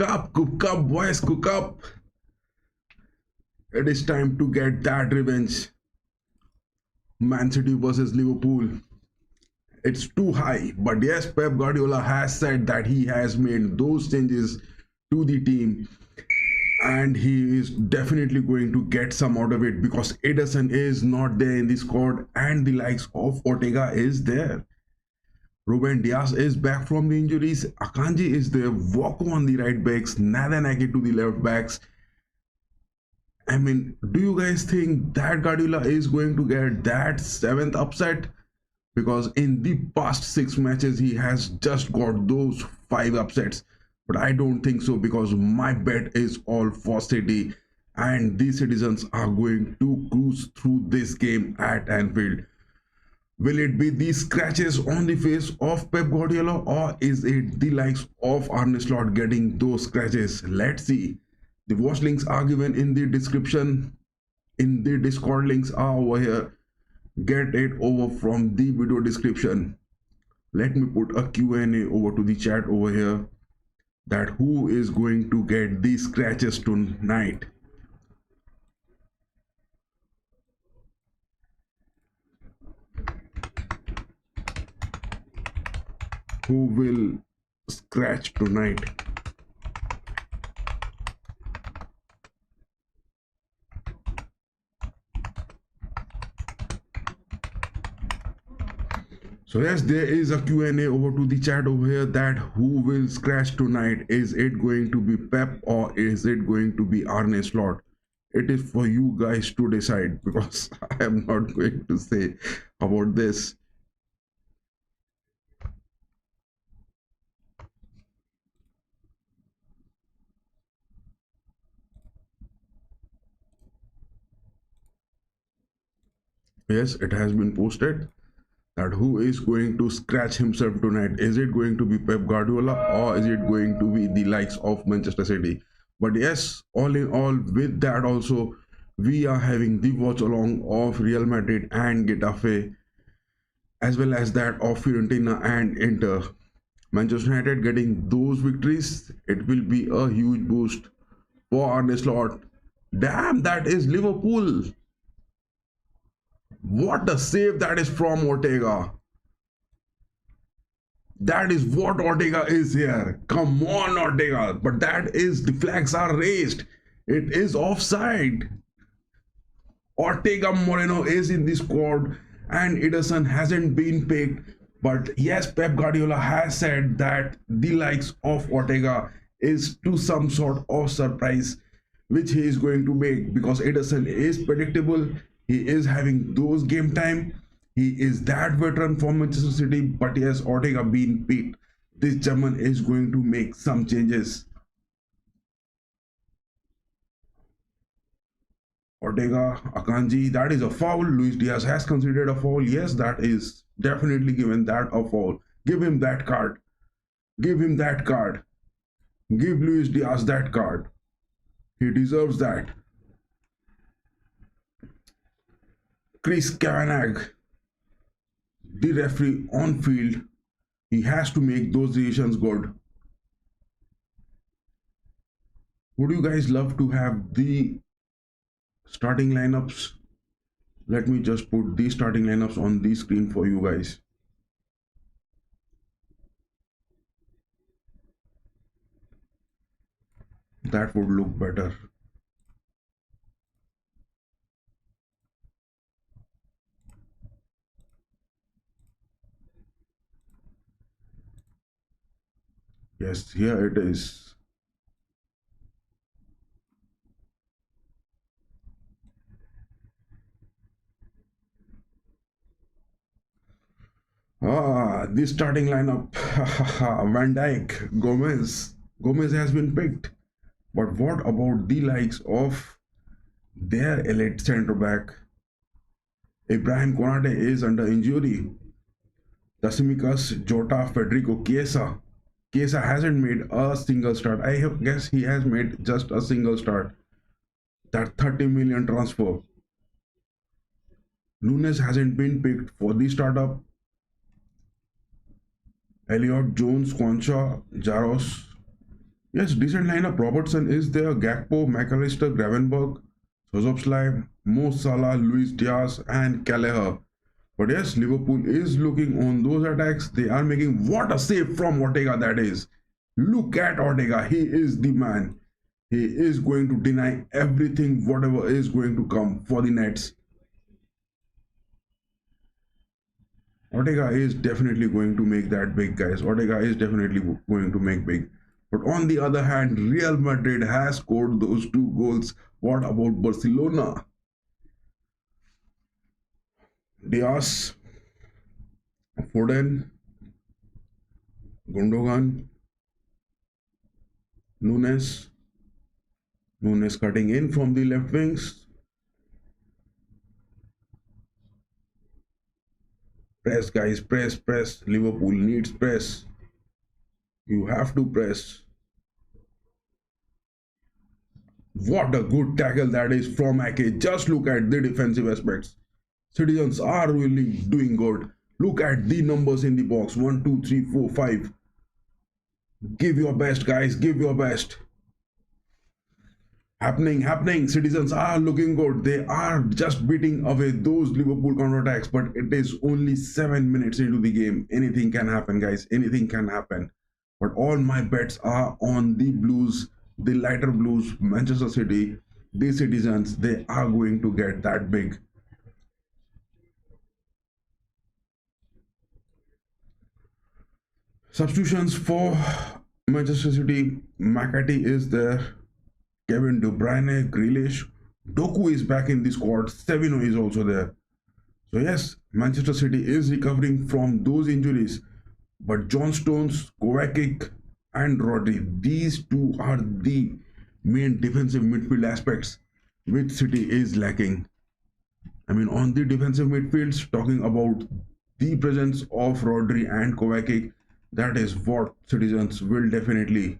cook up, boys, cook up. It is time to get that revenge. Man City versus Liverpool. It's too high, but yes, Pep Guardiola has said that he has made those changes to the team and he is definitely going to get some out of it because Ederson is not there in the squad and the likes of Ortega is there. Ruben Dias is back from the injuries. Akanji is there. Wako on the right backs. Nathan Ake to the left backs. I mean, do you guys think that Guardiola is going to get that 7th upset? Because in the past 6 matches, he has just got those 5 upsets. But I don't think so because my bet is all for City. And the citizens are going to cruise through this game at Anfield. Will it be these scratches on the face of Pep Guardiola or is it the likes of Arne Slot getting those scratches? Let's see. The watch links are given in the description. In the Discord links are over here. Get it over from the video description. Let me put a Q&A over to the chat over here. That who is going to get these scratches tonight? Who will scratch tonight? So yes, there is a Q&A over to the chat over here that who will scratch tonight? Is it going to be Pep or is it going to be Arne Slot? It is for you guys to decide because I am not going to say about this. Yes, it has been posted that who is going to scratch himself tonight. Is it going to be Pep Guardiola or is it going to be the likes of Manchester City? But yes, all in all, with that also, we are having the watch along of Real Madrid and Getafe, as well as that of Fiorentina and Inter. Manchester United getting those victories, it will be a huge boost for Arne Slot. Damn, that is Liverpool. What a save that is from Ortega. That is what Ortega is here. Come on, Ortega. But that is, the flags are raised. It is offside. Ortega Moreno is in the squad and Ederson hasn't been picked. But yes, Pep Guardiola has said that the likes of Ortega is to some sort of surprise which he is going to make because Ederson is predictable. He is having those game time. He is that veteran for Manchester City. But yes, Ortega being picked. This German is going to make some changes. Ortega, Akanji, that is a foul. Luis Diaz has considered a foul. Yes, that is definitely given that a foul. Give him that card. Give him that card. Give Luis Diaz that card. He deserves that. Chris Kavanagh, the referee on field, he has to make those decisions good. Would you guys love to have the starting lineups? Let me just put the starting lineups on the screen for you guys. That would look better. Yes, here it is. This starting lineup. Van Dijk, Gomez. Gomez has been picked. But what about the likes of their elite centre back? Ibrahim Konate is under injury. Dasimikas, Jota, Federico Chiesa. Chiesa hasn't made a single start. I guess he has made just a single start. That 30 million transfer. Nunes hasn't been picked for the startup. Elliot, Jones, Concha, Jaros. Yes, decent lineup. Robertson is there. Gakpo, McAllister, Gravenberg, Szoboszlai, Mo Salah, Luis Diaz, and Kelleher. But yes, Liverpool is looking on those attacks. They are making what a save from Ortega that is. Look at Ortega. He is the man. He is going to deny everything, whatever is going to come for the Nets. Ortega is definitely going to make that big, guys. Ortega is definitely going to make big. But on the other hand, Real Madrid has scored those two goals. What about Barcelona? Diaz, Foden, Gundogan, Nunes. Nunes cutting in from the left wings. Press, guys, press, press. Liverpool needs press. You have to press. What a good tackle that is from Ake. Just look at the defensive aspects. Citizens are really doing good. Look at the numbers in the box. 1, 2, 3, 4, 5. Give your best, guys. Give your best. Happening. Citizens are looking good. They are just beating away those Liverpool counterattacks, but it is only 7 minutes into the game. Anything can happen, guys. Anything can happen. But all my bets are on the Blues, the lighter Blues, Manchester City, the Citizens. They are going to get that big. Substitutions for Manchester City. McAtee is there. Kevin De Bruyne, Grealish, Doku is back in the squad. Sevino is also there. So yes, Manchester City is recovering from those injuries. But John Stones, Kovacic, and Rodri, these two are the main defensive midfield aspects which City is lacking. I mean, on the defensive midfields, talking about the presence of Rodri and Kovacic, that is what Citizens will definitely.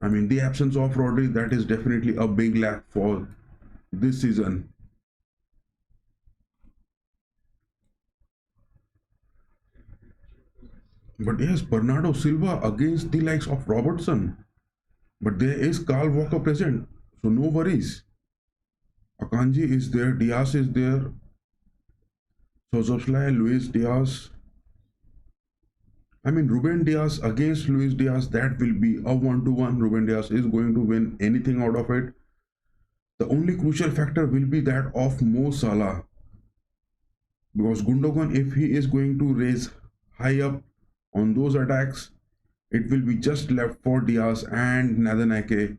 I mean, the absence of Rodri, that is definitely a big lack for this season. But yes, Bernardo Silva against the likes of Robertson. But there is Carl Walker present, so no worries. Akanji is there, Diaz is there, Szoboszlai, Luis Diaz. I mean, Ruben Diaz against Luis Diaz, that will be a 1-to-1. Ruben Diaz is going to win anything out of it. The only crucial factor will be that of Mo Salah. Because Gundogan, if he is going to raise high up on those attacks, it will be just left for Diaz and Nathan Ake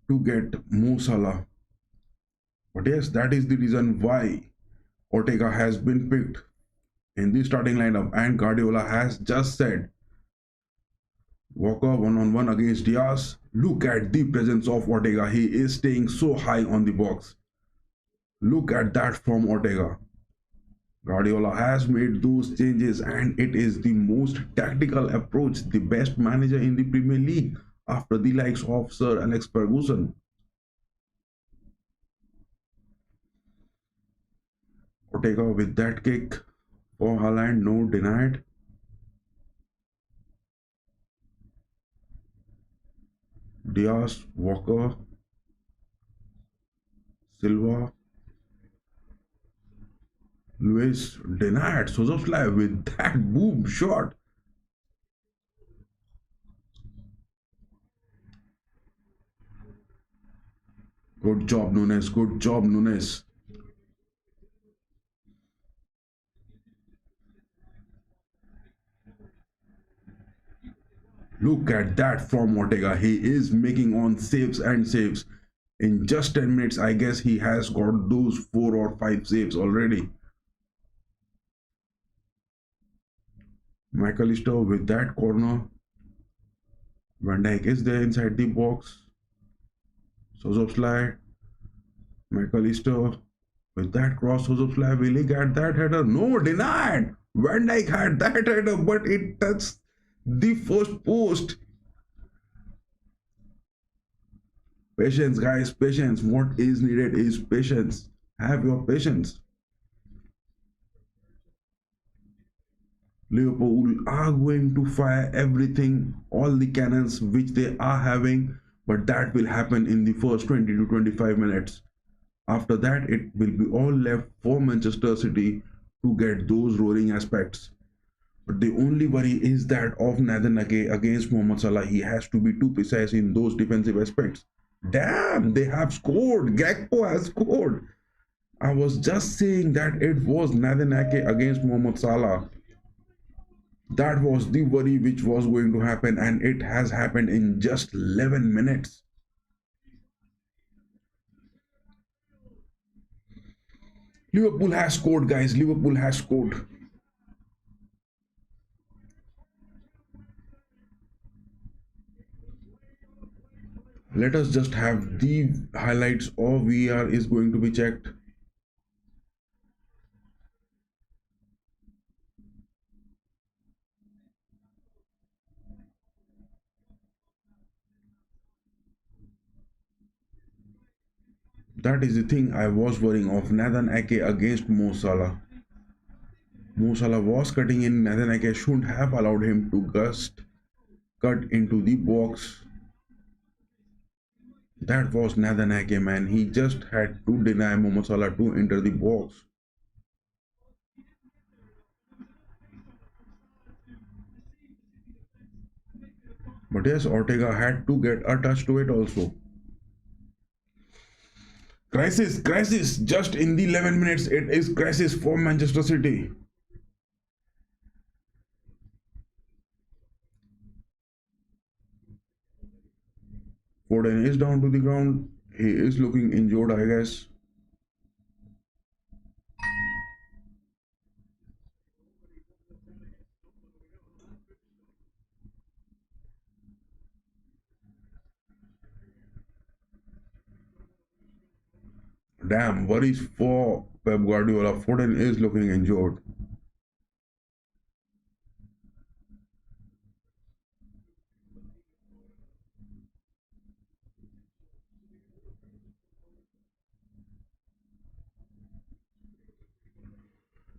to get Mo Salah. But yes, that is the reason why Ortega has been picked in the starting lineup, and Guardiola has just said Walker one-on-one against Diaz. Look at the presence of Ortega. He is staying so high on the box. Look at that from Ortega. Guardiola has made those changes, and it is the most tactical approach, the best manager in the Premier League after the likes of Sir Alex Ferguson. Ortega with that kick for Haaland, no denied. Diaz, Walker, Silva, Luis denied. Szoboszlai with that boom shot. Good job, Nunes. Good job, Nunes. Look at that from Ortega. He is making on saves and saves. In just 10 minutes, I guess he has got those 4 or 5 saves already. McAllister with that corner. Van Dijk is there inside the box. Szoboszlai. McAllister with that cross. Szoboszlai, will he get that header? No, denied. Van Dijk had that header, but it touched the first post. Patience, guys, patience. What is needed is patience. Have your patience. Liverpool are going to fire everything, all the cannons which they are having, but that will happen in the first 20 to 25 minutes. After that, it will be all left for Manchester City to get those roaring aspects. But the only worry is that of Nathan Ake against Mohamed Salah. He has to be too precise in those defensive aspects. Damn, they have scored. Gakpo has scored. I was just saying that it was Nathan Ake against Mohamed Salah. That was the worry which was going to happen, and it has happened in just 11 minutes. Liverpool has scored, guys. Liverpool has scored. Let us just have the highlights of VR is going to be checked. That is the thing I was worrying of. Nathan Ake against Mo Salah. Mo Salah was cutting in. Nathan Ake shouldn't have allowed him to just cut into the box. That was Nathan Ake, man. He just had to deny Mo Salah to enter the box. But yes, Ortega had to get a touch to it also. Crisis, crisis. Just in the 11 minutes, it is crisis for Manchester City. Foden is down to the ground. He is looking injured, I guess. Damn, worries for Pep Guardiola. Foden is looking injured.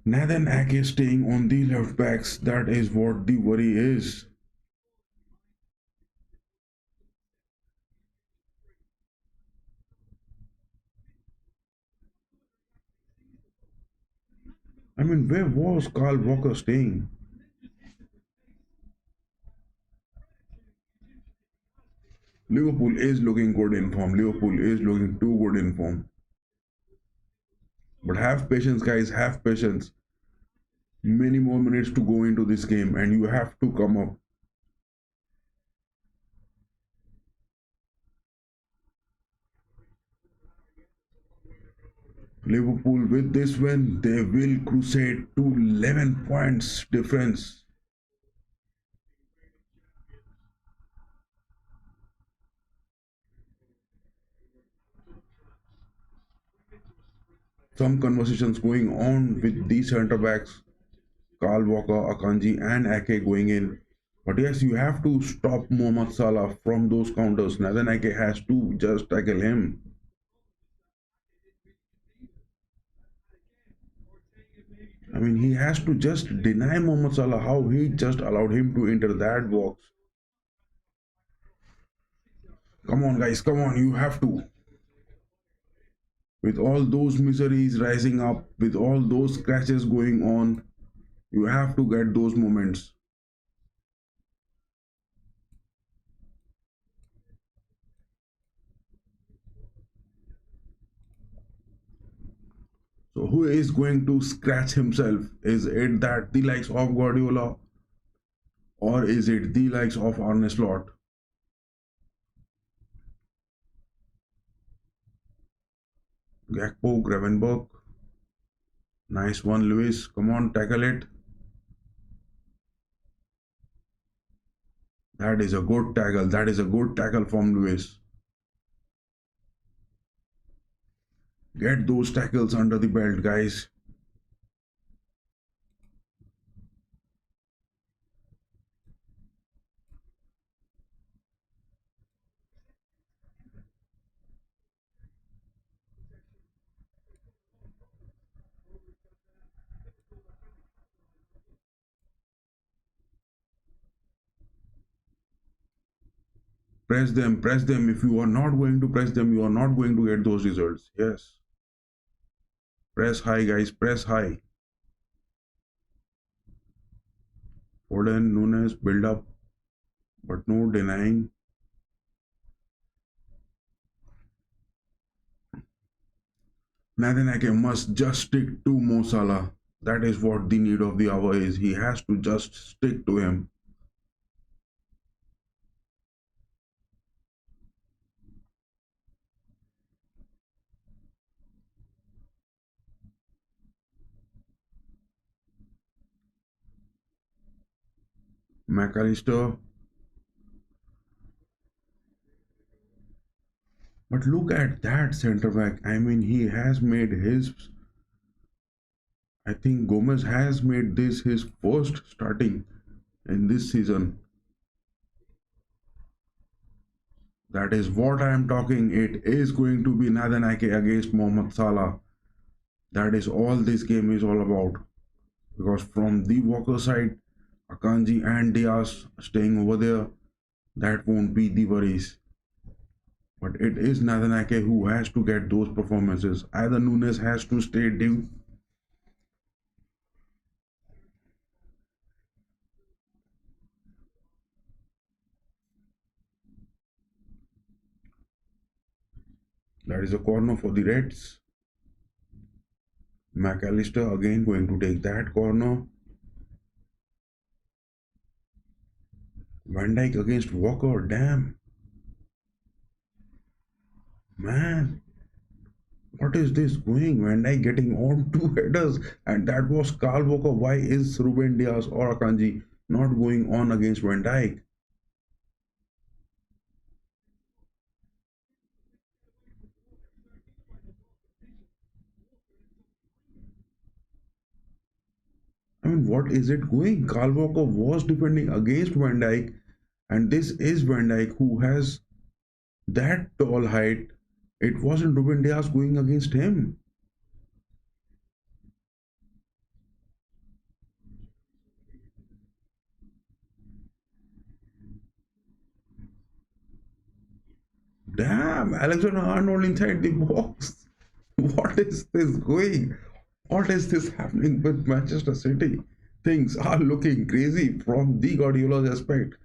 Nathan Ake staying on the left backs. That is what the worry is. I mean, where was Carl Walker staying? Liverpool is looking good in form. Liverpool is looking too good in form. But have patience, guys. Have patience. Many more minutes to go into this game, and you have to come up. Liverpool with this win, they will crusade to 11 points difference. Some conversations going on with these centre backs, Carl Walker, Akanji, and Ake going in. But yes, you have to stop Mohamed Salah from those counters. Nathan Ake has to just tackle him. I mean, he has to just deny Mohamed Salah how he just allowed him to enter that box. Come on, guys, come on, you have to. With all those miseries rising up, with all those scratches going on, you have to get those moments. So who is going to scratch himself? Is it that the likes of Guardiola, or is it the likes of Arne Slot? Gakpo, Gravenberg. Nice one, Lewis. Come on, tackle it. That is a good tackle. That is a good tackle from Lewis. Get those tackles under the belt, guys. Press them, press them. If you are not going to press them, you are not going to get those results. Yes. Press high, guys. Press high. Foden, Nunes, build up, but no denying. Nathan Ake must just stick to Mo Salah. That is what the need of the hour is. He has to just stick to him. McAllister. But look at that centre back. I mean, he has made his. I think Gomez has made this his first starting in this season. That is what I am talking. It is going to be Nathan Ake against Mohamed Salah. That is all this game is all about. Because from the Walker side, Akanji and Diaz staying over there, that won't be the worries. But it is Nathan Ake who has to get those performances. Either Nunes has to stay due. That is a corner for the Reds. McAllister again going to take that corner. Van Dijk against Walker. Damn. Man. What is this going? Van Dijk getting on two headers. And that was Carl Walker. Why is Ruben Diaz or Akanji not going on against Van Dijk? I mean, what is it going? Carl Walker was defending against Van Dijk, and this is Van Dijk who has that tall height. It wasn't Ruben Diaz going against him. Damn, Alexander Arnold inside the box. What is this going? What is this happening with Manchester City? Things are looking crazy from the Guardiola's aspect.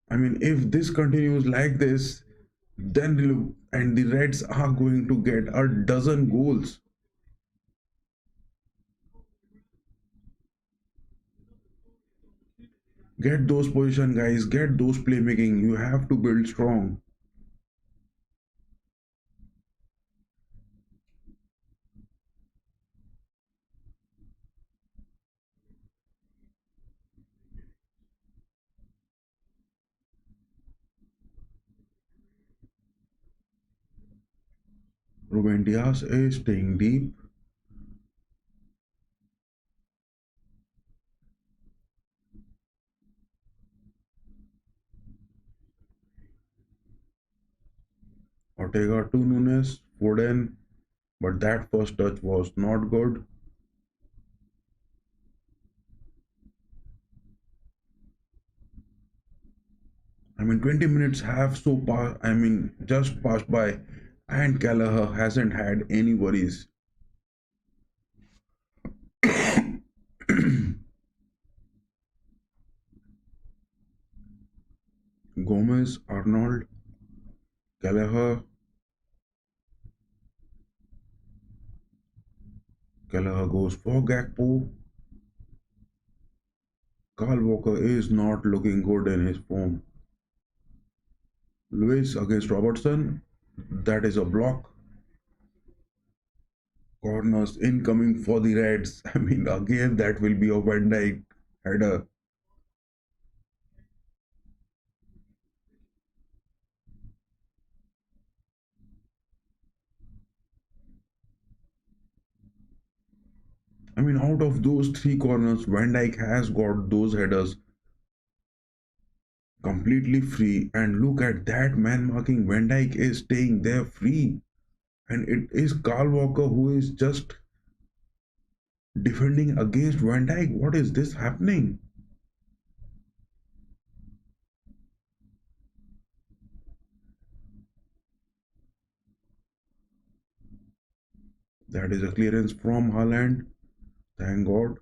I mean, if this continues like this, then and the Reds are going to get a dozen goals. Get those position, guys. Get those playmaking. You have to build strong. Ruben Diaz is staying deep. Ortega to Nunes, Foden, but that first touch was not good. I mean, 20 minutes have just passed by, and Gallagher hasn't had any worries. Gomez, Arnold, Gallagher. Gallagher goes for Gakpo. Carl Walker is not looking good in his form. Lewis against Robertson. That is a block. Corners incoming for the Reds. I mean, again, that will be a Van Dijk header. I mean, out of those three corners, Van Dijk has got those headers completely free. And look at that man marking. Van Dijk is staying there free. And it is Carl Walker who is just defending against Van Dijk. What is this happening? That is a clearance from Haaland. Thank God.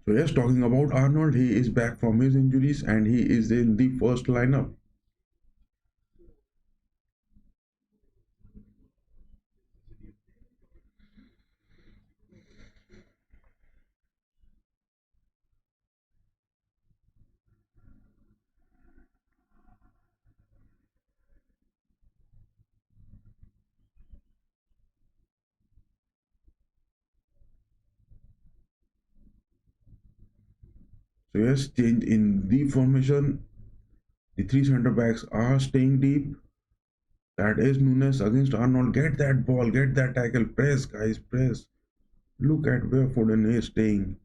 So yes, talking about Arnold, he is back from his injuries and he is in the first lineup. So yes, change in the formation. The three centre backs are staying deep. That is Nunes against Arnold. Get that ball, get that tackle. Press, guys, press. Look at where Foden is staying.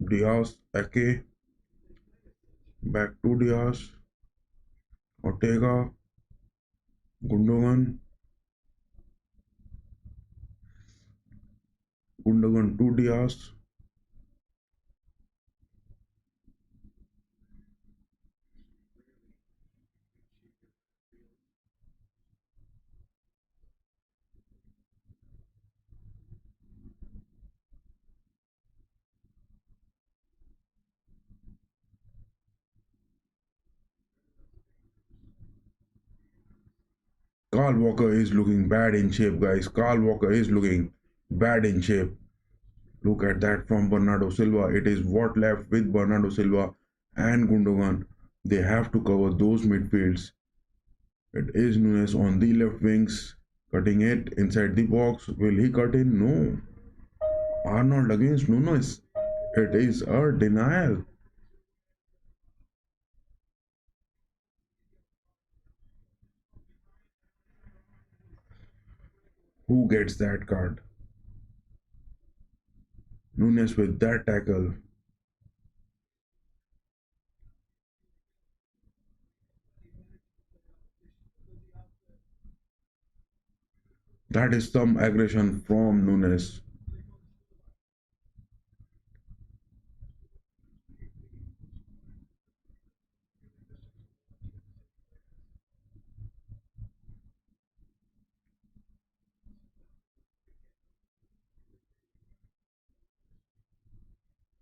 Diaz, Ake, back to Diaz, Ortega, Gundogan, Gundogan to Diaz. Carl Walker is looking bad in shape, guys. Carl Walker is looking bad in shape. Look at that from Bernardo Silva. It is what left with Bernardo Silva and Gundogan. They have to cover those midfields. It is Nunes on the left wings, cutting it inside the box. Will he cut in? No. Arnold against Nunes. It is a denial. Who gets that card? Nunes with that tackle. That is some aggression from Nunes.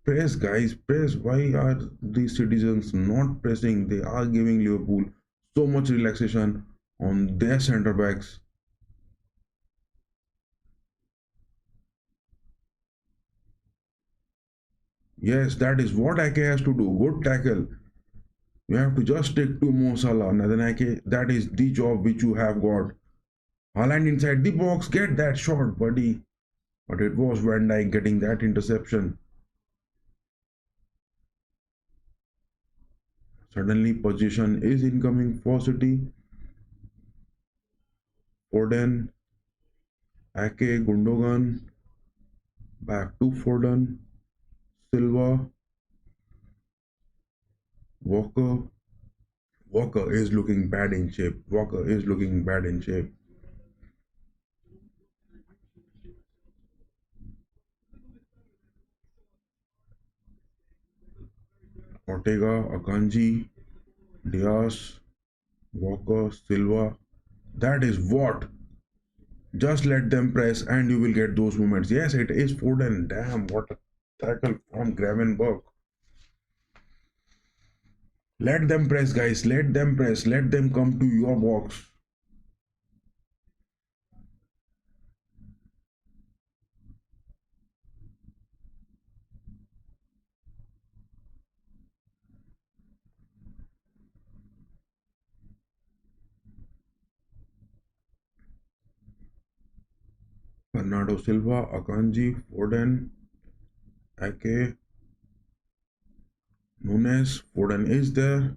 Press, guys, press. Why are these citizens not pressing? They are giving Liverpool so much relaxation on their centre backs. Yes, that is what Ake has to do. Good tackle. You have to just stick to Mo Salah. Nathan Ake, that is the job which you have got. Haaland inside the box, get that shot, buddy. But it was Van Dijk getting that interception. Suddenly, position is incoming for City. Foden, Ake, Gundogan, back to Foden, Silva, Walker. Walker is looking bad in shape. Walker is looking bad in shape. Ortega, Akanji, Diaz, Walker, Silva. That is what. Just let them press and you will get those moments. Yes, it is Foden. Damn, what a tackle from Gravenberg. Let them press, guys. Let them press. Let them come to your box. Bernardo Silva, Akanji, Foden, Ake, Nunes. Foden is there.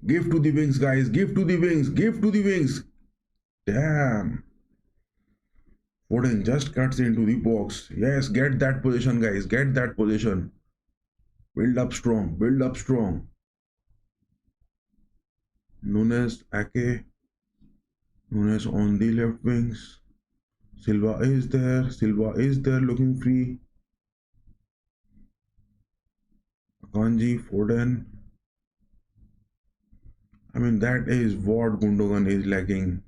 Give to the wings, guys. Give to the wings. Give to the wings. Damn. Foden just cuts into the box. Yes, get that position, guys. Get that position. Build up strong, build up strong. Nunes, Ake, Nunes on the left wings. Silva is there looking free. Akanji, Foden. I mean, that is what Gundogan is lacking.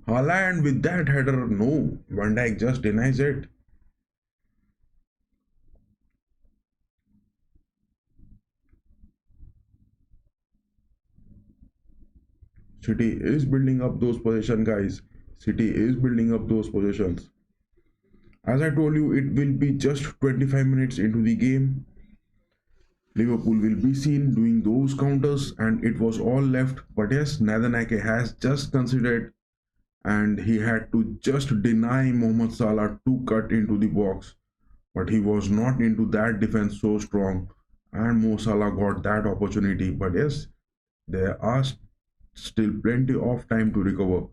Haaland with that header, no. Van Dijk just denies it. City is building up those possessions, guys. City is building up those possessions. As I told you, it will be just 25 minutes into the game. Liverpool will be seen doing those counters, and it was all left. But yes, Nathan Ake has just considered, and he had to just deny Mohamed Salah to cut into the box. But he was not into that defense so strong, and Mo Salah got that opportunity. But yes, there are still plenty of time to recover.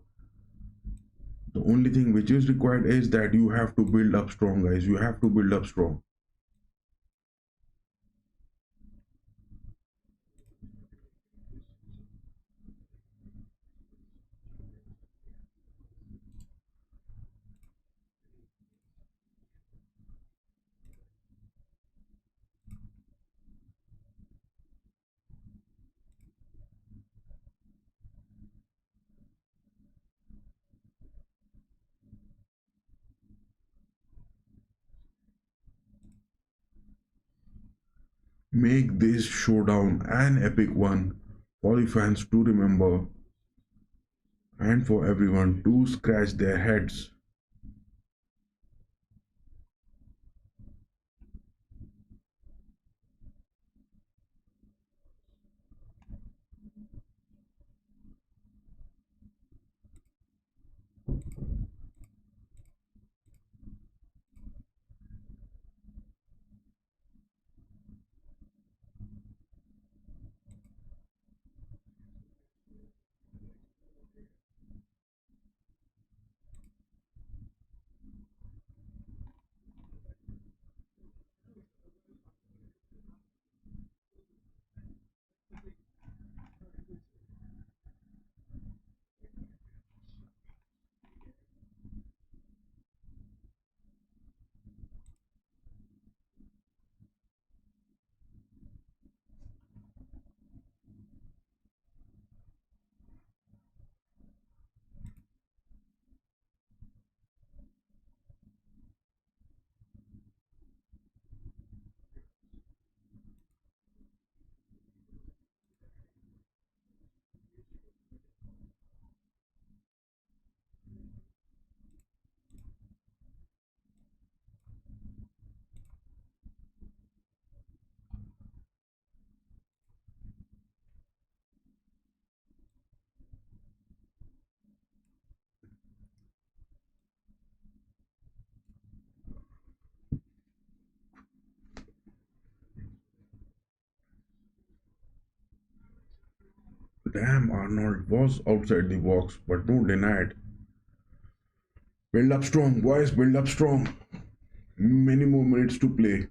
The only thing which is required is that you have to build up strong, guys. You have to build up strong. Make this showdown an epic one for the fans to remember and for everyone to scratch their heads. Damn, Arnold was outside the box, but no denied. Build up strong, boys, build up strong. Many more minutes to play.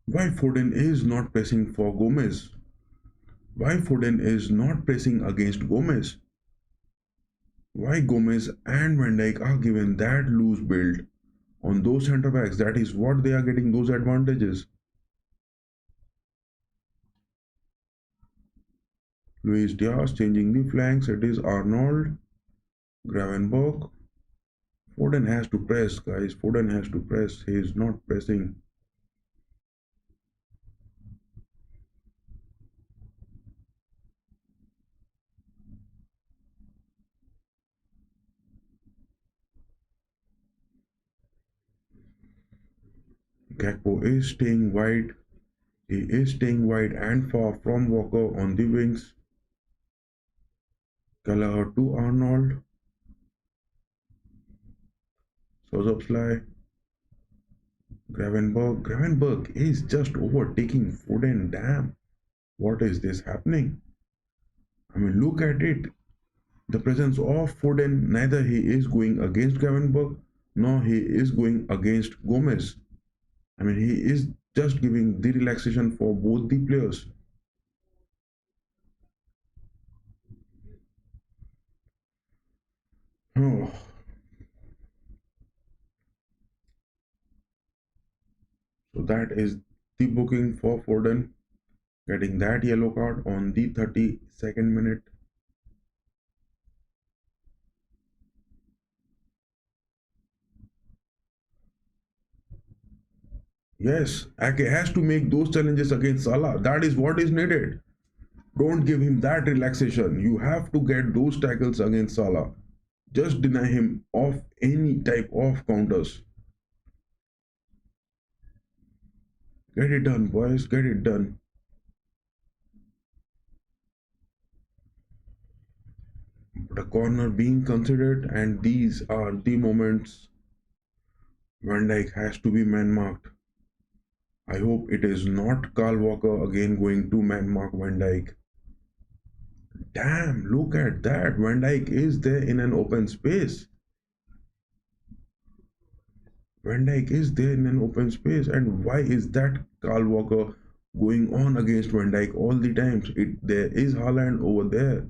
Why Foden is not pressing for Gomez? Why Foden is not pressing against Gomez? Why Gomez and Van Dijk are given that loose build on those centre backs? That is what they are getting those advantages. Luis Diaz changing the flanks. It is Arnold, Gravenberg. Foden has to press, guys. Foden has to press. He is not pressing. Gakpo is staying wide. He is staying wide and far from Walker on the wings. Gallagher to Arnold. Szoboszlai. Gravenberg. Gravenberg is just overtaking Foden. Damn. What is this happening? I mean, look at it. The presence of Foden, neither he is going against Gravenberg nor he is going against Gomez. I mean, he is just giving the relaxation for both the players. Oh, so that is the booking for Foden, getting that yellow card on the 32nd minute. Yes, Ake has to make those challenges against Salah. That is what is needed. Don't give him that relaxation. You have to get those tackles against Salah. Just deny him of any type of counters. Get it done, boys. Get it done. But a corner being considered, and these are the moments Van Dijk has to be man marked. I hope it is not Carl Walker again going to man mark Van Dijk. Damn, look at that. Van Dijk is there in an open space. Van Dijk is there in an open space, and why is that Carl Walker going on against Van Dijk all the times? There is Haaland over there.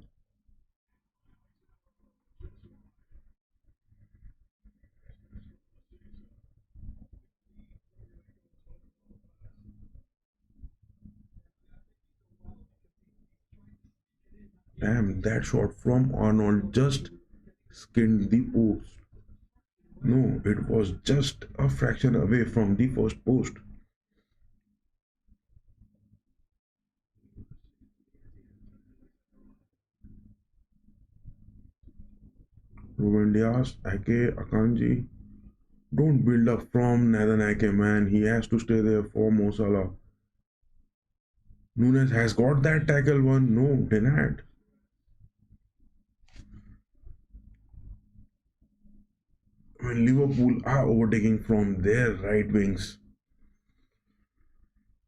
Damn, that shot from Arnold just skinned the post. No, it was just a fraction away from the first post. Ruben Diaz, Ake, Akanji. Don't build up from Nathan Ake, man. He has to stay there for Mo Salah. Nunes has got that tackle one. No, denied. When Liverpool are overtaking from their right wings,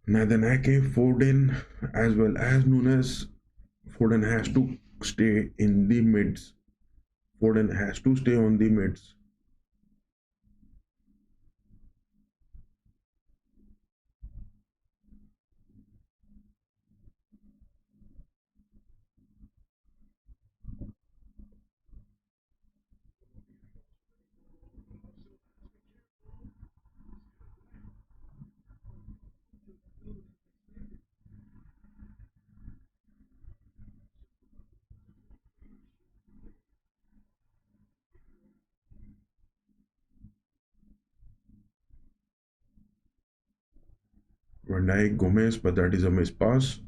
Nathan Ake, Foden, as well as Nunes, Foden has to stay in the mids. Foden has to stay on the mids. Van Dijk, Gomez, but that is a miss pass.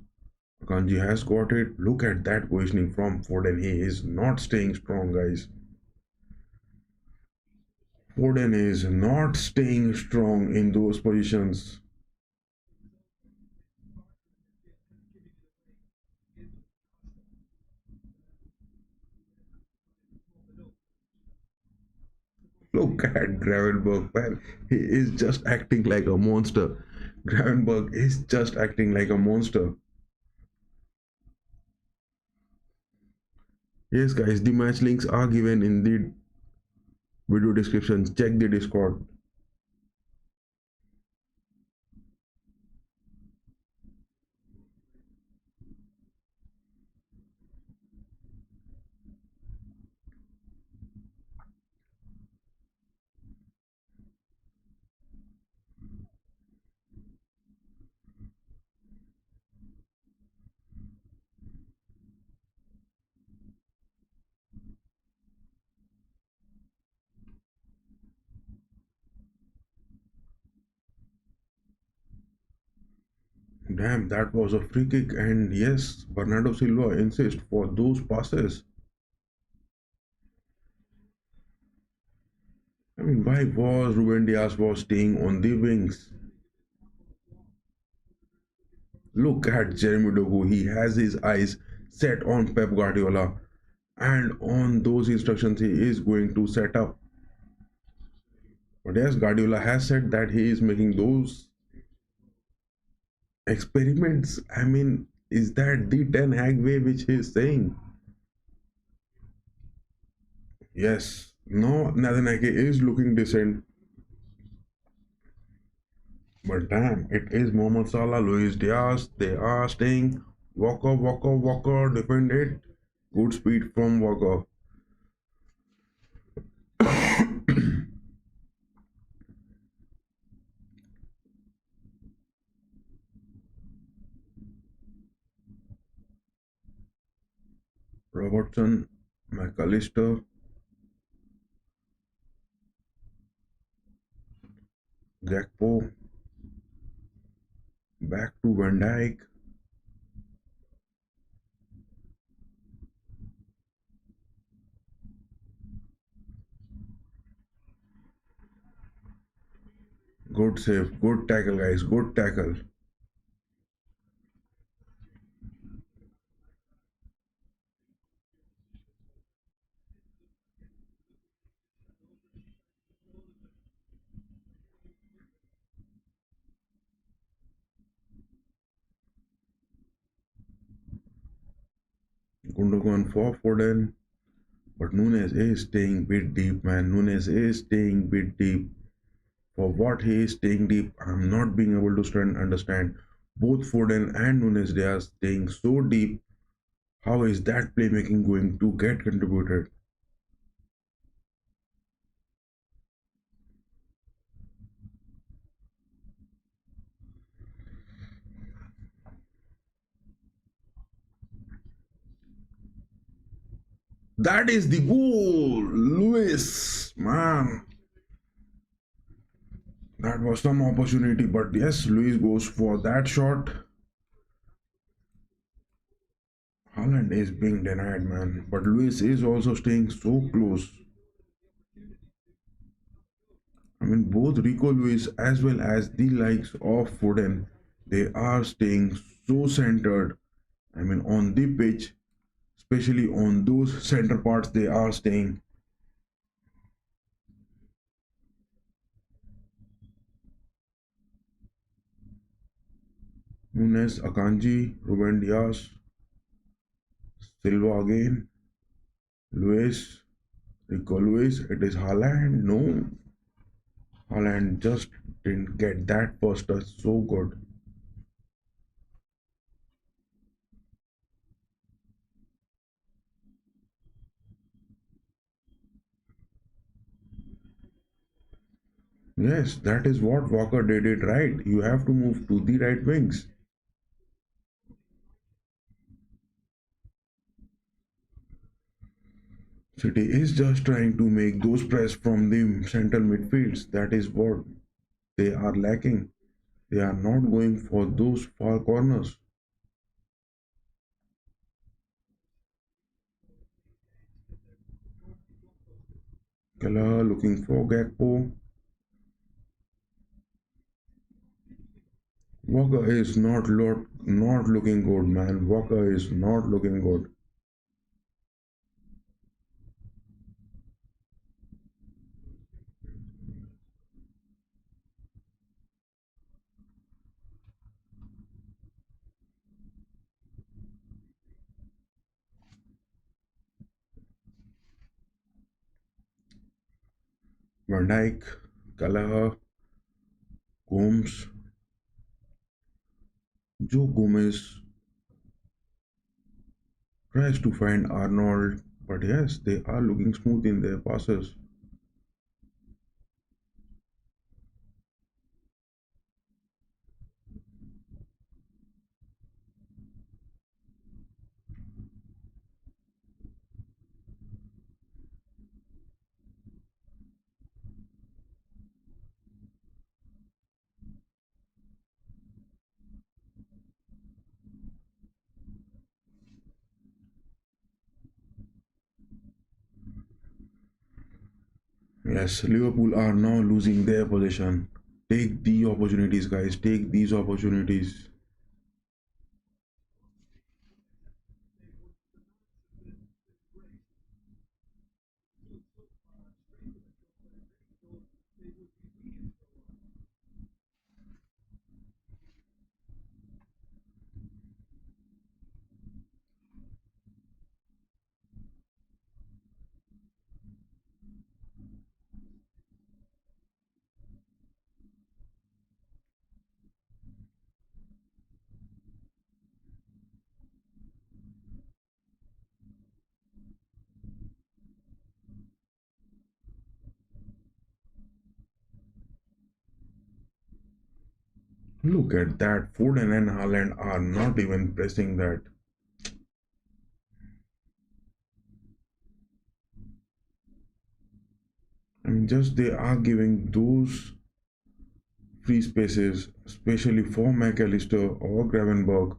Akanji has got it. Look at that positioning from Foden. He is not staying strong, guys. Foden is not staying strong in those positions. Look at Gravenberg, man. He is just acting like a monster. Gravenberg is just acting like a monster. Yes, guys, the match links are given in the video description. Check the Discord. Damn, that was a free kick, and yes, Bernardo Silva insists for those passes. I mean, why was Ruben Diaz was staying on the wings? Look at Jeremy Doku. He has his eyes set on Pep Guardiola, and on those instructions he is going to set up. But yes, Guardiola has said that he is making those experiments. I mean, is that the Ten Hag way which he is saying? Yes. No, Nathan Ake is looking decent. But damn, it is Mohamed Salah, Luis Diaz. They are staying. Walker, Walker, Walker, defend it. Good speed from Walker. Robertson, McAllister, Gakpo, back to Van Dijk. Good save, good tackle, guys, good tackle. Gundogan for Foden, but Nunes is staying bit deep, man. Nunes is staying bit deep. For what he is staying deep, I'm not being able to understand. Both Foden and Nunes, they are staying so deep. How is that playmaking going to get contributed? That is the goal, Lewis, man. That was some opportunity, but yes, Luis goes for that shot. Haaland is being denied, man. But Luis is also staying so close. I mean, both Rico Luis as well as the likes of Foden, they are staying so centered. I mean, on the pitch, especially on those center parts, they are staying. Nunes, Akanji, Ruben Diaz, Silva again, Luis, Rico Luis. It is Haaland. No, Haaland just didn't get that first touch so good. Yes, that is what Walker did it right. You have to move to the right wings. City is just trying to make those press from the central midfields. That is what they are lacking. They are not going for those far corners. Kala looking for Gakpo. Walker is not looking good, man. Walker is not looking good. Van Dijk, Kala, Gomes, Joe Gomez tries to find Arnold, but yes, they are looking smooth in their passes. Yes, Liverpool are now losing their possession. Take the opportunities, guys. Take these opportunities. Look at that. Foden and Haaland are not even pressing that. I mean, just they are giving those free spaces, especially for McAllister or Gravenberg,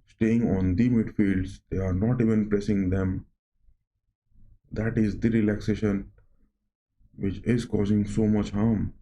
staying on the midfields. They are not even pressing them. That is the relaxation which is causing so much harm.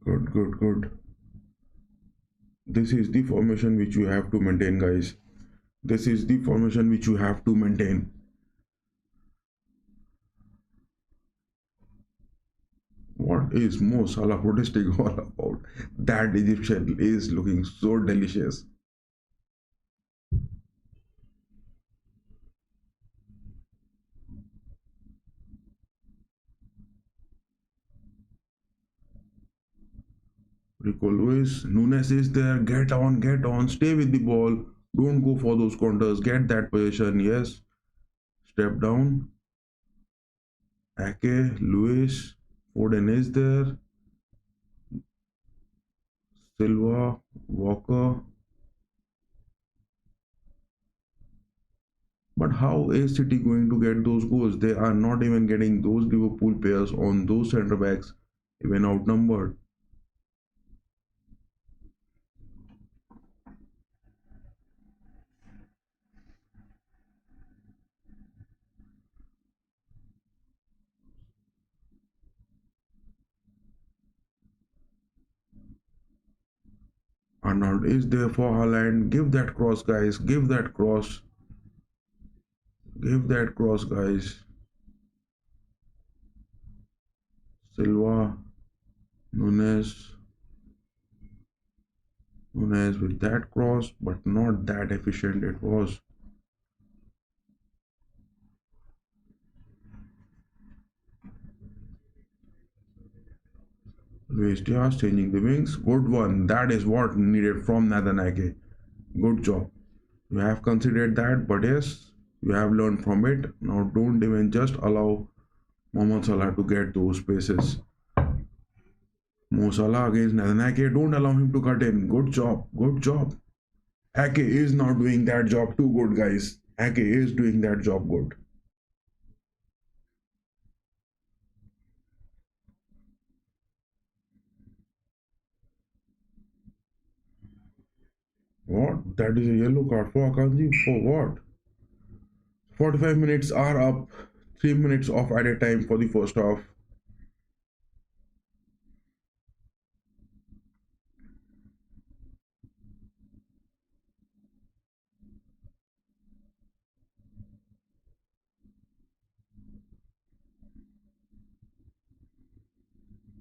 Good, good, good. This is the formation which you have to maintain, guys. This is the formation which you have to maintain. What is Mo Salah protesting all about? That Egyptian is looking so delicious. Rico Lewis, Nunes is there. Get on, stay with the ball. Don't go for those counters. Get that position. Yes, step down. Ake, Lewis, Foden is there. Silva, Walker. But how is City going to get those goals? They are not even getting those Liverpool players on those centre backs, even outnumbered. Arnold is there for Haaland. Give that cross, guys. Give that cross. Give that cross, guys. Silva, Nunes, Nunes with that cross, but not that efficient it was. Luis Diaz changing the wings. Good one. That is what needed from Nathan Ake. Good job. You have considered that, but yes, you have learned from it. Now don't even just allow Mohamed Salah to get those spaces. Mo Salah against Nathan Ake. Don't allow him to cut in. Good job. Good job. Ake is now doing that job too good, guys. Ake is doing that job good. What? That is a yellow card for Akanji? For what? 45 minutes are up. 3 minutes of added time for the first half.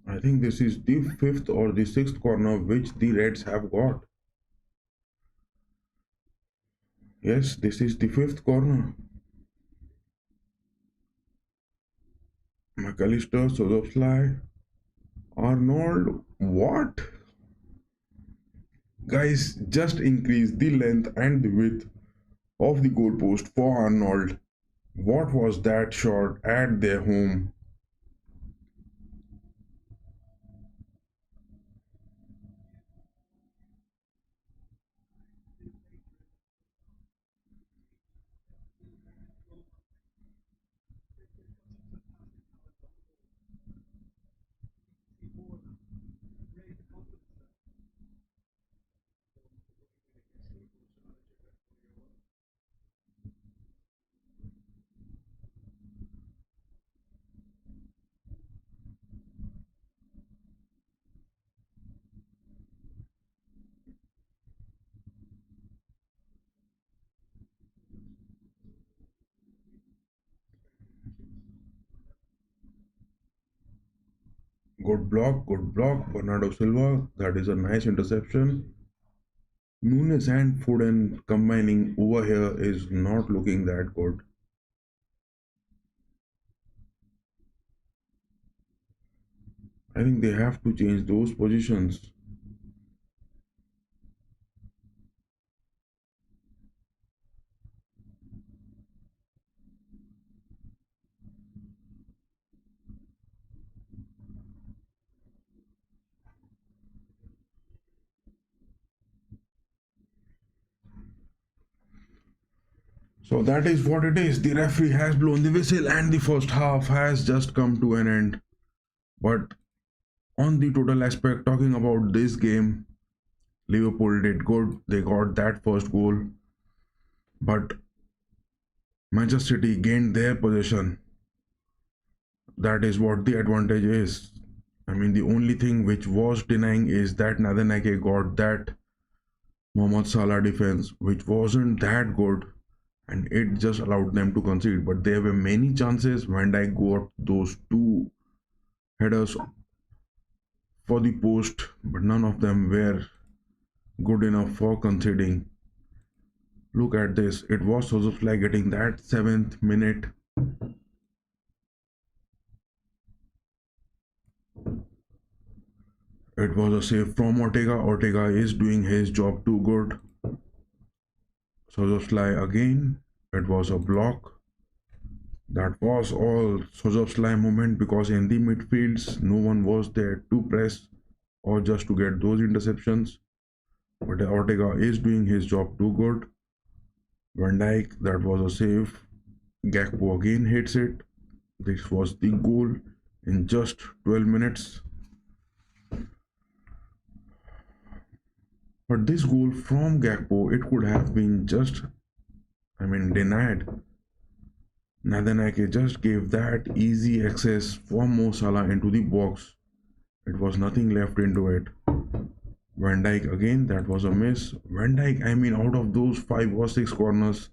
I think this is the fifth or the sixth corner which the Reds have got. Yes, this is the fifth corner. McAllister, Szoboszlai, Arnold. What? Guys, just increase the length and the width of the goalpost for Arnold. What was that shot at their home? Good block. Bernardo Silva. That is a nice interception. Nunes and Foden combining over here is not looking that good. I think they have to change those positions. So that is what it is. The referee has blown the whistle and the first half has just come to an end. But on the total aspect, talking about this game, Liverpool did good. They got that first goal. But Manchester City gained their possession. That is what the advantage is. I mean, the only thing which was denying is that Nathan Ake got that Mohamed Salah defense, which wasn't that good, and it just allowed them to concede. But there were many chances. Van Dijk got those two headers for the post, but none of them were good enough for conceding. Look at this. It was Szoboszlai getting that 7th minute. It was a save from Ortega. Ortega is doing his job too good. Szoboszlai again. It was a block. That was all Szoboszlai moment, because in the midfields no one was there to press or just to get those interceptions. But Ortega is doing his job too good. Van Dijk, that was a save. Gakpo again hits it. This was the goal in just 12 minutes. But this goal from Gakpo, it could have been just, denied. Nathan Ake just gave that easy access for Mo Salah into the box. It was nothing left into it. Van Dijk again, that was a miss. Van Dijk, out of those 5 or 6 corners,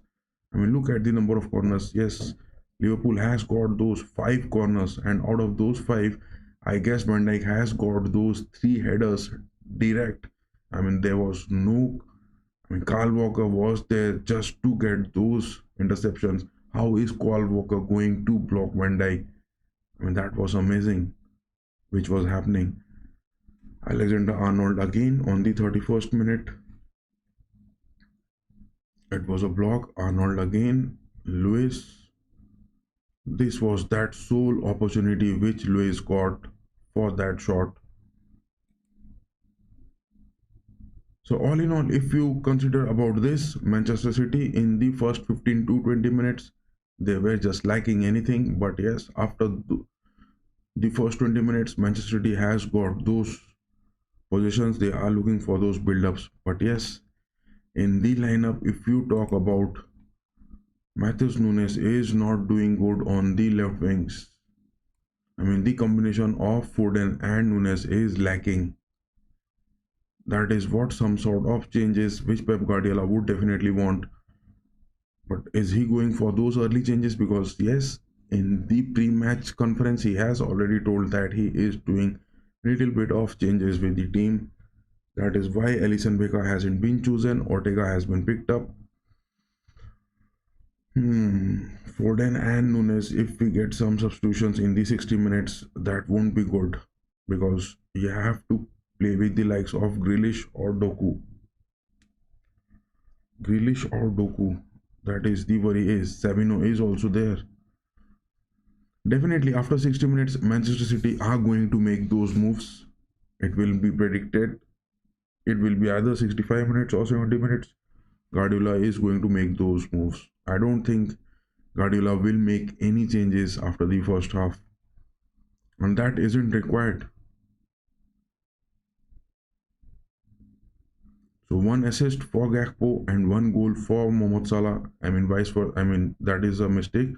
look at the number of corners. Yes, Liverpool has got those 5 corners, and out of those 5, I guess Van Dijk has got those 3 headers direct. There was no, Carl Walker was there just to get those interceptions. How is Carl Walker going to block Van Dijk? That was amazing, which was happening. Alexander-Arnold again on the 31st minute. It was a block. Arnold again. Lewis. This was that sole opportunity which Lewis got for that shot. So all in all, if you consider about this, Manchester City in the first 15 to 20 minutes, they were just lacking anything. But yes, after the first 20 minutes, Manchester City has got those positions. They are looking for those build-ups. But yes, in the lineup, if you talk about Matheus Nunes is not doing good on the left wings. The combination of Foden and Nunes is lacking. That is what some sort of changes which Pep Guardiola would definitely want. But is he going for those early changes? Because yes, in the pre-match conference, he has already told that he is doing a little bit of changes with the team. That is why Alisson Becker hasn't been chosen. Ortega has been picked up. Foden and Nunes, if we get some substitutions in the 60 minutes, that won't be good, because you have to play with the likes of Grealish or Doku. That is the worry. Is Savino is also there. Definitely after 60 minutes, Manchester City are going to make those moves. It will be predicted. It will be either 65 minutes or 70 minutes. Guardiola is going to make those moves. I don't think Guardiola will make any changes after the first half, and that isn't required. So 1 assist for Gakpo and 1 goal for Mohamed Salah. Vice versa. That is a mistake.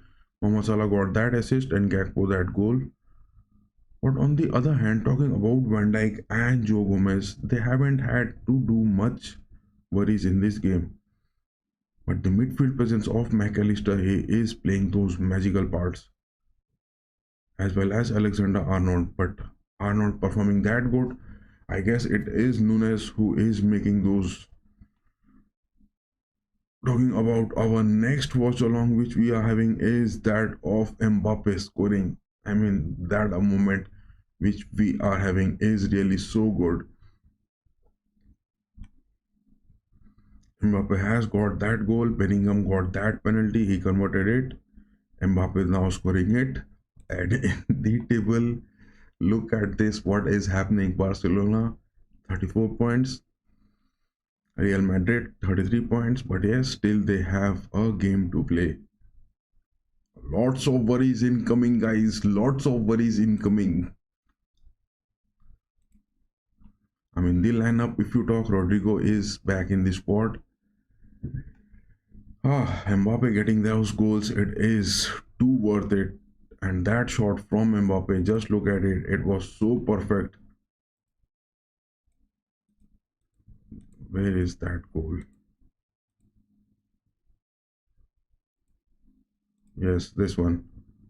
Mohamed Salah got that assist and Gakpo that goal. But on the other hand, talking about Van Dijk and Joe Gomez, they haven't had to do much worries in this game. But the midfield presence of McAllister, he is playing those magical parts, as well as Alexander-Arnold. But are not performing that good. I guess it is Nunes who is making those. Talking about our next watch along, which we are having, is that of Mbappe scoring. I mean, that a moment which we are having is really so good. Mbappe has got that goal. Bellingham got that penalty. He converted it. Mbappe is now scoring it. And in the table, look at this. What is happening? Barcelona, 34 points. Real Madrid, 33 points. But yes, still they have a game to play. Lots of worries incoming, guys. Lots of worries incoming. I mean, the lineup, if you talk, Rodrigo is back in the squad. Mbappe getting those goals, it is too worth it. And that shot from Mbappe, just look at it. It was so perfect. Where is that goal? Yes, this one.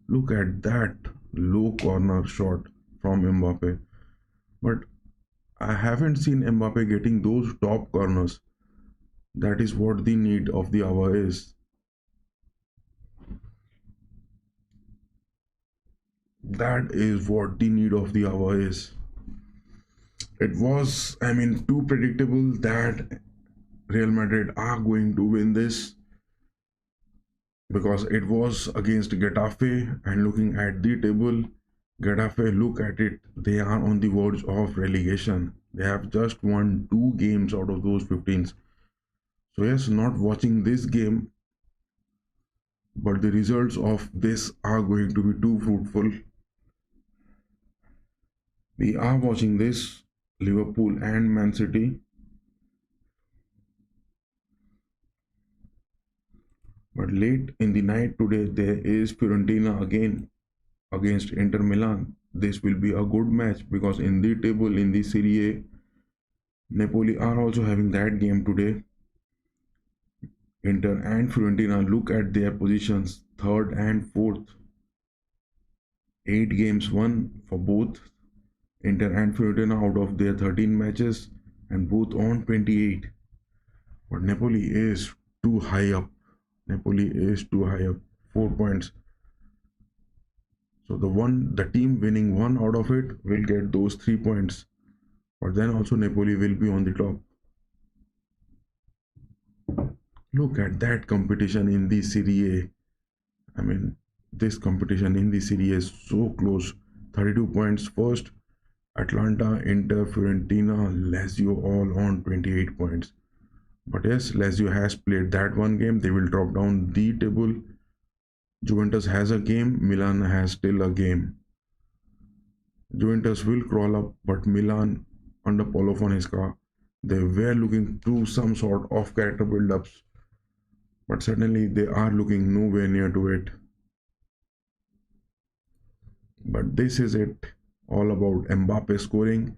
Look at that low corner shot from Mbappe. But I haven't seen Mbappe getting those top corners. That is what the need of the hour is. That is what the need of the hour is. It was, I mean, too predictable that Real Madrid are going to win this because it was against Getafe. And looking at the table, Getafe, look at it, they are on the verge of relegation. They have just won 2 games out of those 15s. So yes, not watching this game, but the results of this are going to be too fruitful. We are watching this Liverpool and Man City. But late in the night today, there is Fiorentina again against Inter Milan. This will be a good match because in the table in the Serie A, Napoli are also having that game today. Inter and Fiorentina, look at their positions, third and fourth. 8 games won for both Inter and Fiorentina out of their 13 matches, and both on 28. But Napoli is too high up. Napoli is too high up. 4 points. So the team winning one out of it will get those 3 points. But then also Napoli will be on the top. Look at that competition in the Serie A. I mean, this competition in the Serie A is so close. 32 points first. Atlanta, Inter, Fiorentina, Lazio all on 28 points. But yes, Lazio has played that one game. They will drop down the table. Juventus has a game. Milan has still a game. Juventus will crawl up, but Milan under Paulo Fonseca, they were looking through some sort of character build-ups, but suddenly they are looking nowhere near to it. But this is it, all about Mbappe scoring.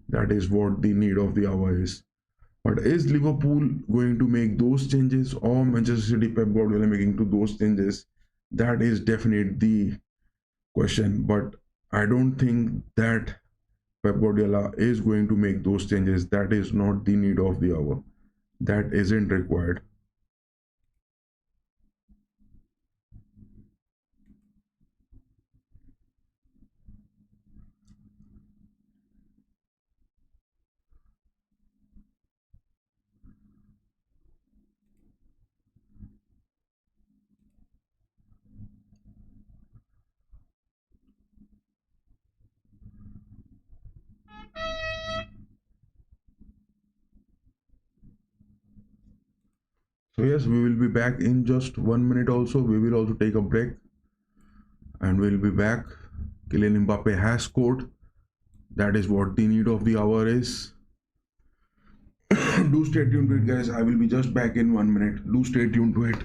That is what the need of the hour is. But is Liverpool going to make those changes, or Manchester City Pep Guardiola making to those changes? That is definitely the question. But I don't think that Pep Guardiola is going to make those changes. That is not the need of the hour. That isn't required. So yes, we will be back in just 1 minute also. We will also take a break and we'll be back. Kylian Mbappe has scored. That is what the need of the hour is. Do stay tuned to it, guys. I will be just back in 1 minute. Do stay tuned to it.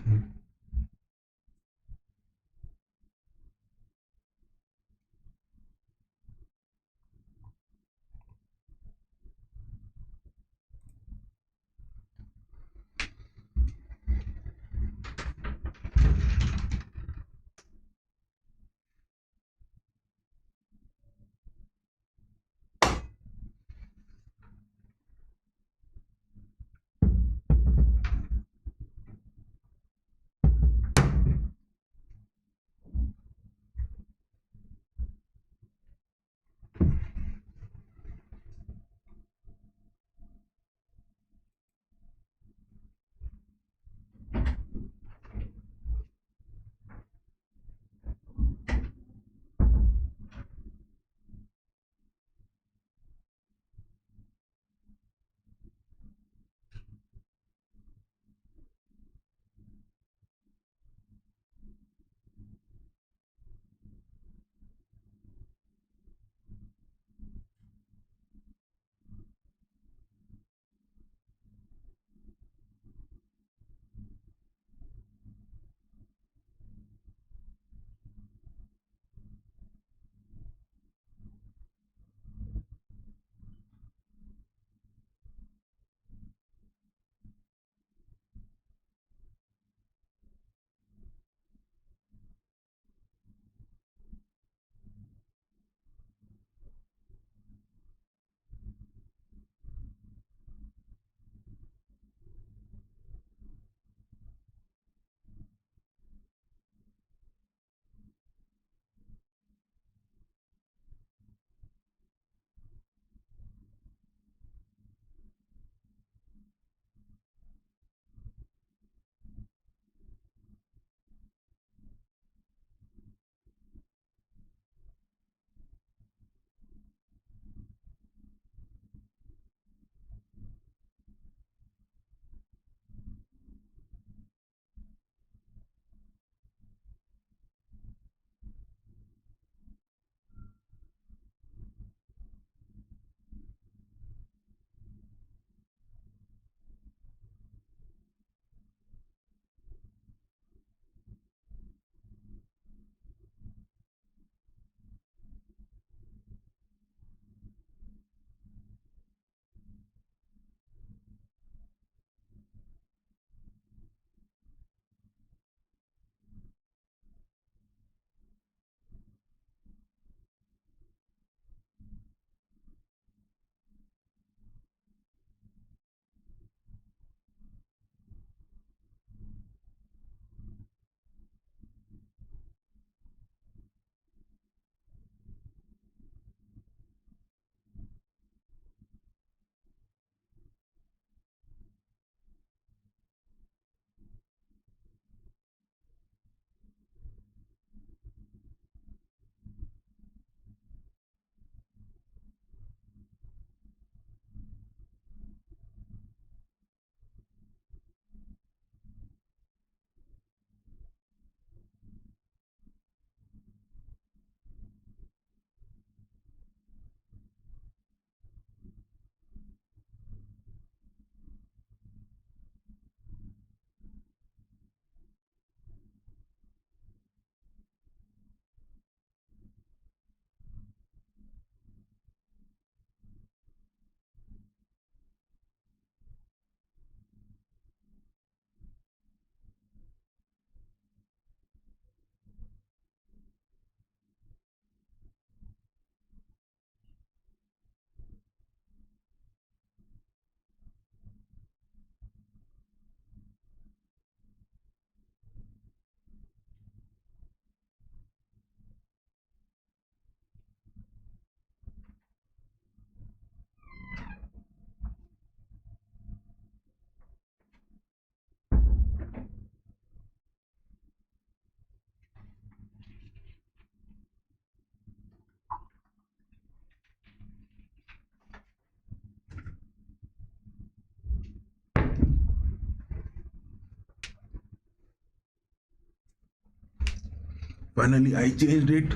Finally, I changed it.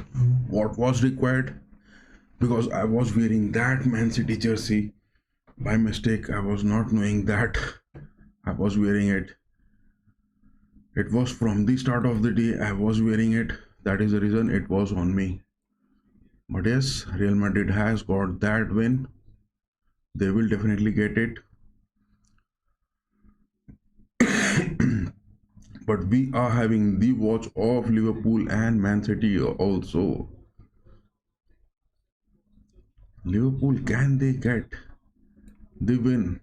What was required? Because I was wearing that Man City jersey by mistake. I was not knowing that I was wearing it. It was from the start of the day I was wearing it. That is the reason it was on me. But yes, Real Madrid has got that win. They will definitely get it. But we are having the watch of Liverpool and Man City also. Liverpool, can they get the win?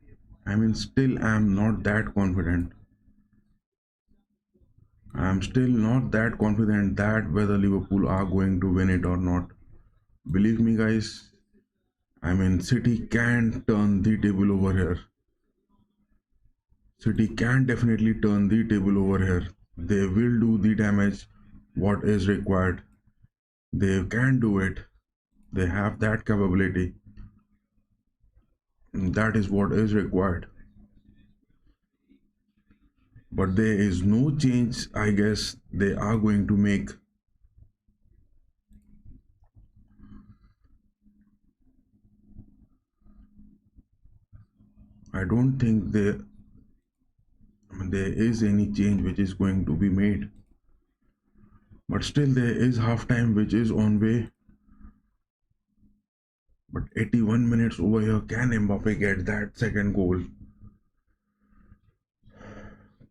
I mean, still, I'm not that confident. I'm still not that confident that whether Liverpool are going to win it or not. Believe me, guys, I mean, City can turn the table over here. City can definitely turn the table over here. They will do the damage what is required. They can do it. They have that capability. That is what is required. But there is no change, I guess, they are going to make. I don't think there is any change which is going to be made. But still, there is half time which is on way. But 81 minutes over here, can Mbappe get that second goal?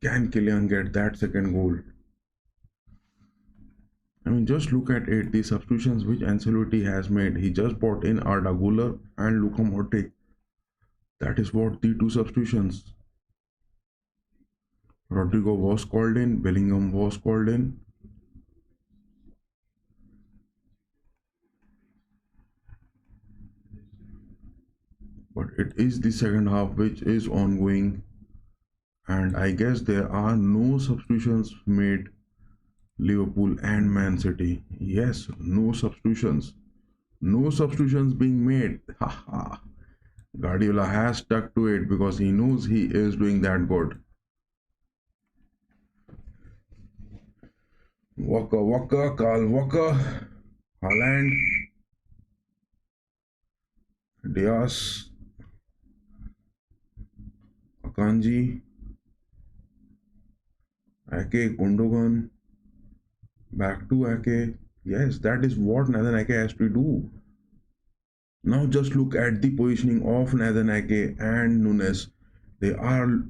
Can Kylian get that second goal? I mean, just look at it. The substitutions which Ancelotti has made. He just brought in Arda Güler and Luka Modric. That is what the two substitutions. Rodrigo was called in. Bellingham was called in. But it is the second half which is ongoing, and I guess there are no substitutions made. Liverpool and Man City. Yes, no substitutions. No substitutions being made. Haha. Guardiola has stuck to it because he knows he is doing that good. Walker, Carl Walker, Haaland, Diaz, Akanji, Ake, Gundogan, back to Ake. Yes, that is what Nathan Ake has to do. Now just look at the positioning of Nathan Ake and Nunes. They are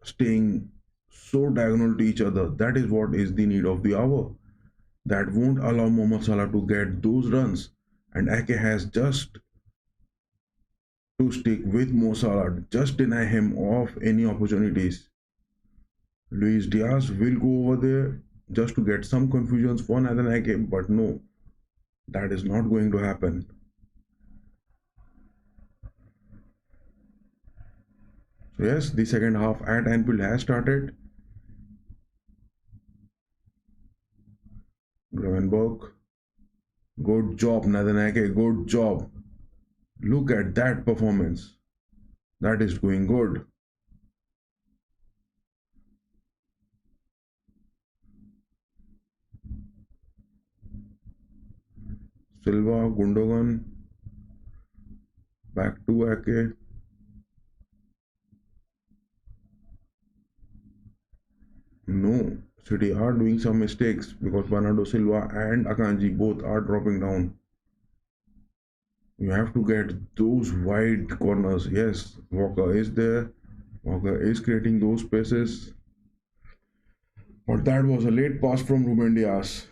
staying so diagonal to each other. That is what is the need of the hour. That won't allow Mohamed Salah to get those runs. And Ake has just to stick with Mo Salah, just deny him of any opportunities. Luis Diaz will go over there just to get some confusions for Nathan Ake, but no, that is not going to happen. So yes, the second half at Anfield has started. Gravenberg, good job, Nathan Ake, good job. Look at that performance. That is going good. Silva, Gundogan, back to Ake. No, City are doing some mistakes because Bernardo Silva and Akanji both are dropping down. You have to get those wide corners. Yes, Walker is there. Walker is creating those spaces. But that was a late pass from Ruben Diaz.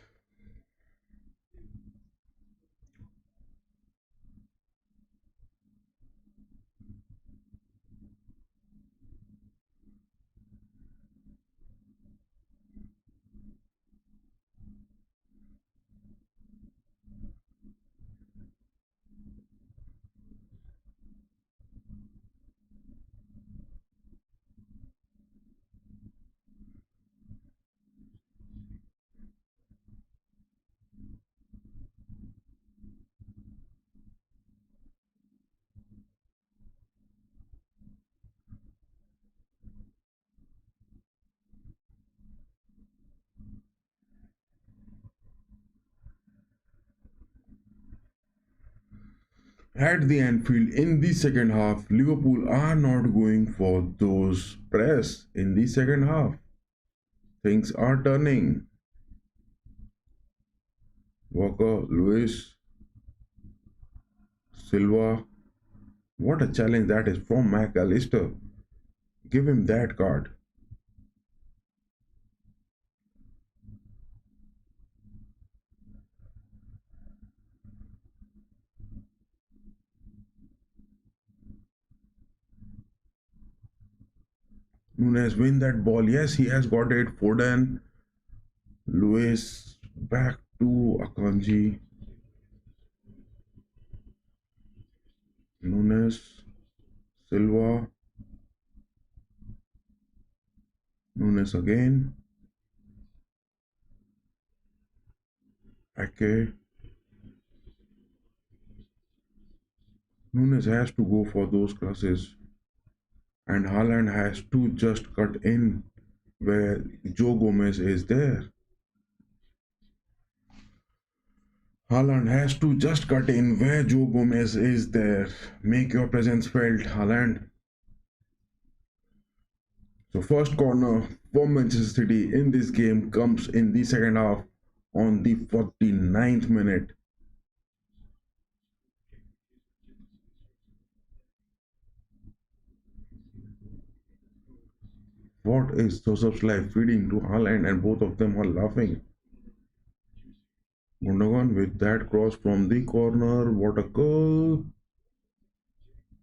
At the Anfield in the second half, Liverpool are not going for those press in the second half. Things are turning. Walker, Lewis, Silva. What a challenge that is from McAllister. Give him that card. Nunes win that ball. Yes, he has got it. Foden, Lewis, back to Akanji. Nunes, Silva, Nunes again. Ake. Nunes has to go for those crosses. And Haaland has to just cut in where Joe Gomez is there. Haaland has to just cut in where Joe Gomez is there. Make your presence felt, Haaland. So first corner for Manchester City in this game comes in the second half on the 49th minute. What is Joseph's life feeding to Haaland, and both of them are laughing. Gundogan with that cross from the corner. What a goal!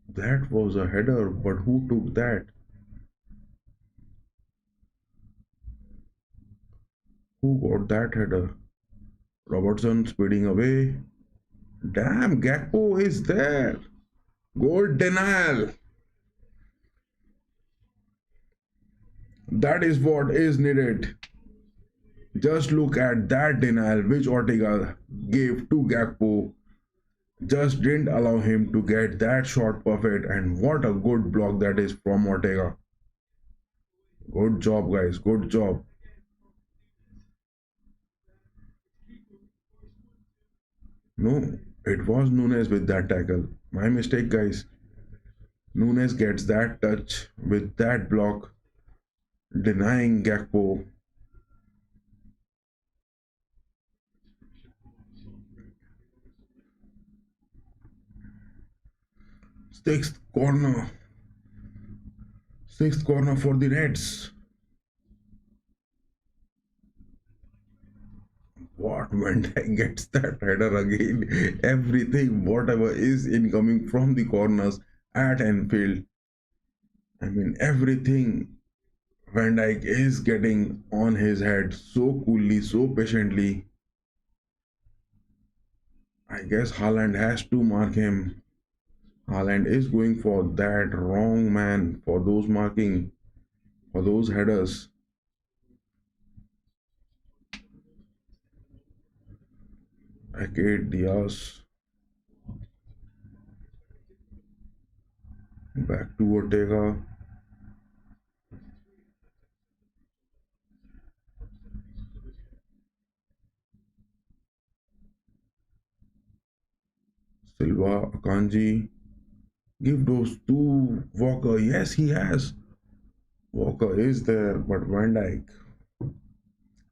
That was a header, but who took that? Who got that header? Robertson speeding away. Damn, Gakpo is there. Goal denial. That is what is needed. Just look at that denial which Ortega gave to Gakpo. Just didn't allow him to get that shot perfect, and what a good block that is from Ortega. Good job, guys. Good job. No, it was Nunes with that tackle. My mistake, guys. Nunes gets that touch with that block, denying Gakpo. Sixth corner. Sixth corner for the Reds. What when gets that header again? Everything, whatever is incoming from the corners at Anfield. I mean, everything Van Dijk is getting on his head so coolly, so patiently. I guess Haaland has to mark him. Haaland is going for that wrong man for those marking, for those headers. Ake Diaz. Back to Ortega. Silva, Akanji. Give those to Walker. Yes, he has. Walker is there, but Van Dijk.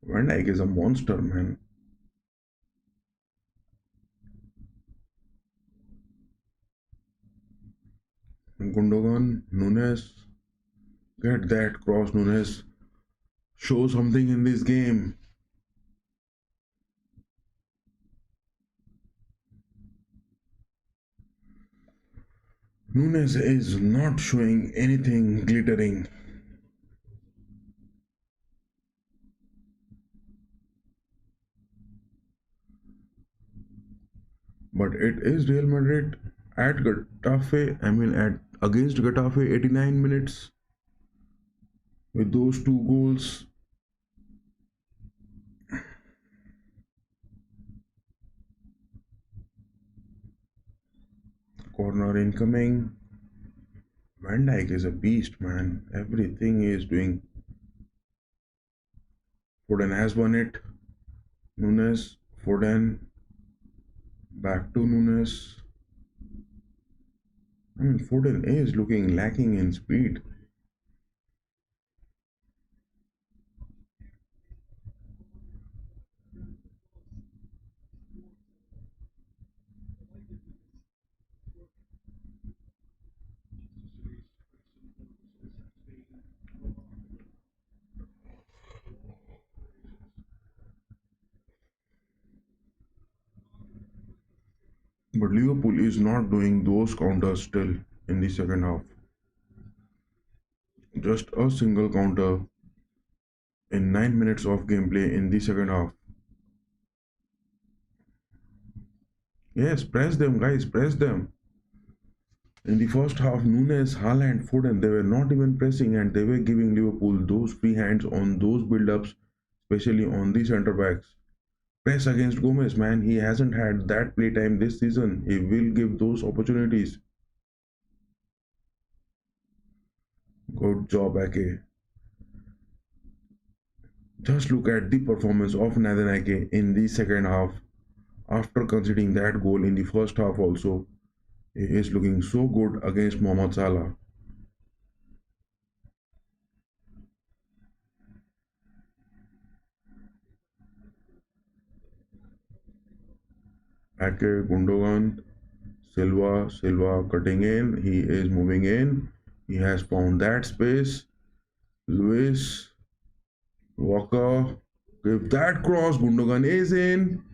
Van Dijk is a monster, man. Gundogan, Nunes. Get that cross, Nunes. Show something in this game. Nunes is not showing anything glittering. But it is Real Madrid at Getafe. I mean, at against Getafe, 89 minutes with those two goals. Corner incoming. Van Dijk is a beast, man. Everything he is doing. Foden has won it. Nunes, Foden. Back to Nunes. I mean, Foden is looking lacking in speed. But Liverpool is not doing those counters still in the second half. Just a single counter in 9 minutes of gameplay in the second half. Yes, press them, guys, press them. In the first half, Nunes, Haaland, Foden, they were not even pressing and they were giving Liverpool those free hands on those build-ups, especially on the centre backs. Press against Gomez, man. He hasn't had that playtime this season. He will give those opportunities. Good job, Ake. Just look at the performance of Nathan Ake in the second half. After conceding that goal in the first half also, he is looking so good against Mohamed Salah. Ake, Gundogan, Silva cutting in. He is moving in. He has found that space. Lewis, Walker, give that cross. Gundogan is in.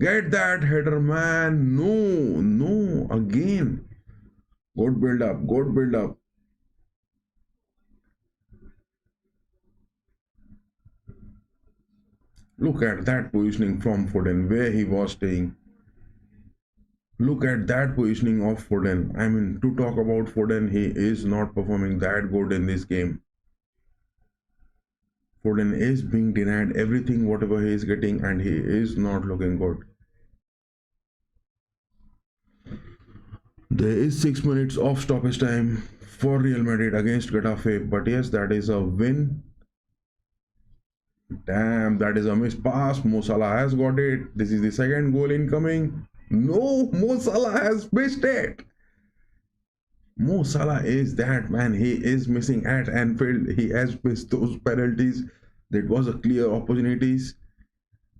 Get that header, man. No, no, again. Good build up, good build up. Look at that positioning from Foden, where he was staying. Look at that positioning of Foden. I mean, to talk about Foden, he is not performing that good in this game. Foden is being denied everything, whatever he is getting, and he is not looking good. There is 6 minutes of stoppage time for Real Madrid against Getafe, but yes, that is a win. Damn, that is a missed pass. Mo Salah has got it. This is the second goal incoming. No, Mo Salah has missed it. Mo Salah is that man. He is missing at Anfield. He has missed those penalties. That was a clear opportunities.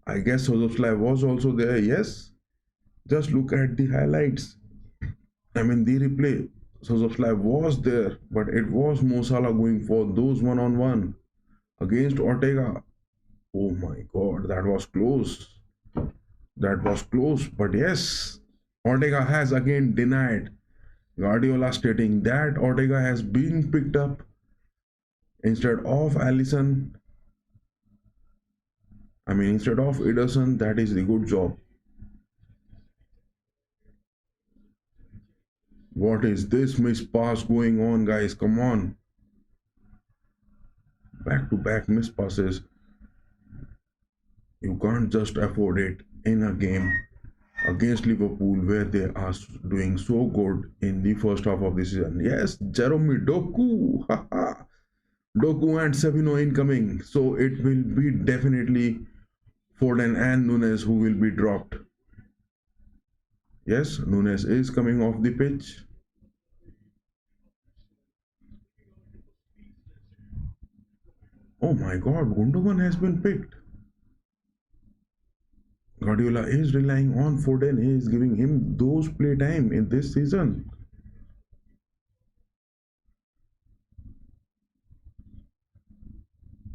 I guess Szoboszlai was also there. Yes. Just look at the highlights. I mean the replay. Szoboszlai was there, but it was Mo Salah going for those one-on-one against Ortega. Oh my God, that was close. That was close, but yes, Ortega has again denied. Guardiola stating that Ortega has been picked up instead of Allison. I mean, instead of Ederson, that is the good job. What is this missed pass going on, guys? Come on. Back to back missed passes. You can't just afford it in a game against Liverpool where they are doing so good in the first half of the season. Yes, Jeremy Doku. Doku and Savino incoming. So it will be definitely Foden and Nunes who will be dropped. Yes, Nunes is coming off the pitch. Oh my God, Gundogan has been picked. Guardiola is relying on Foden. He is giving him those play time in this season.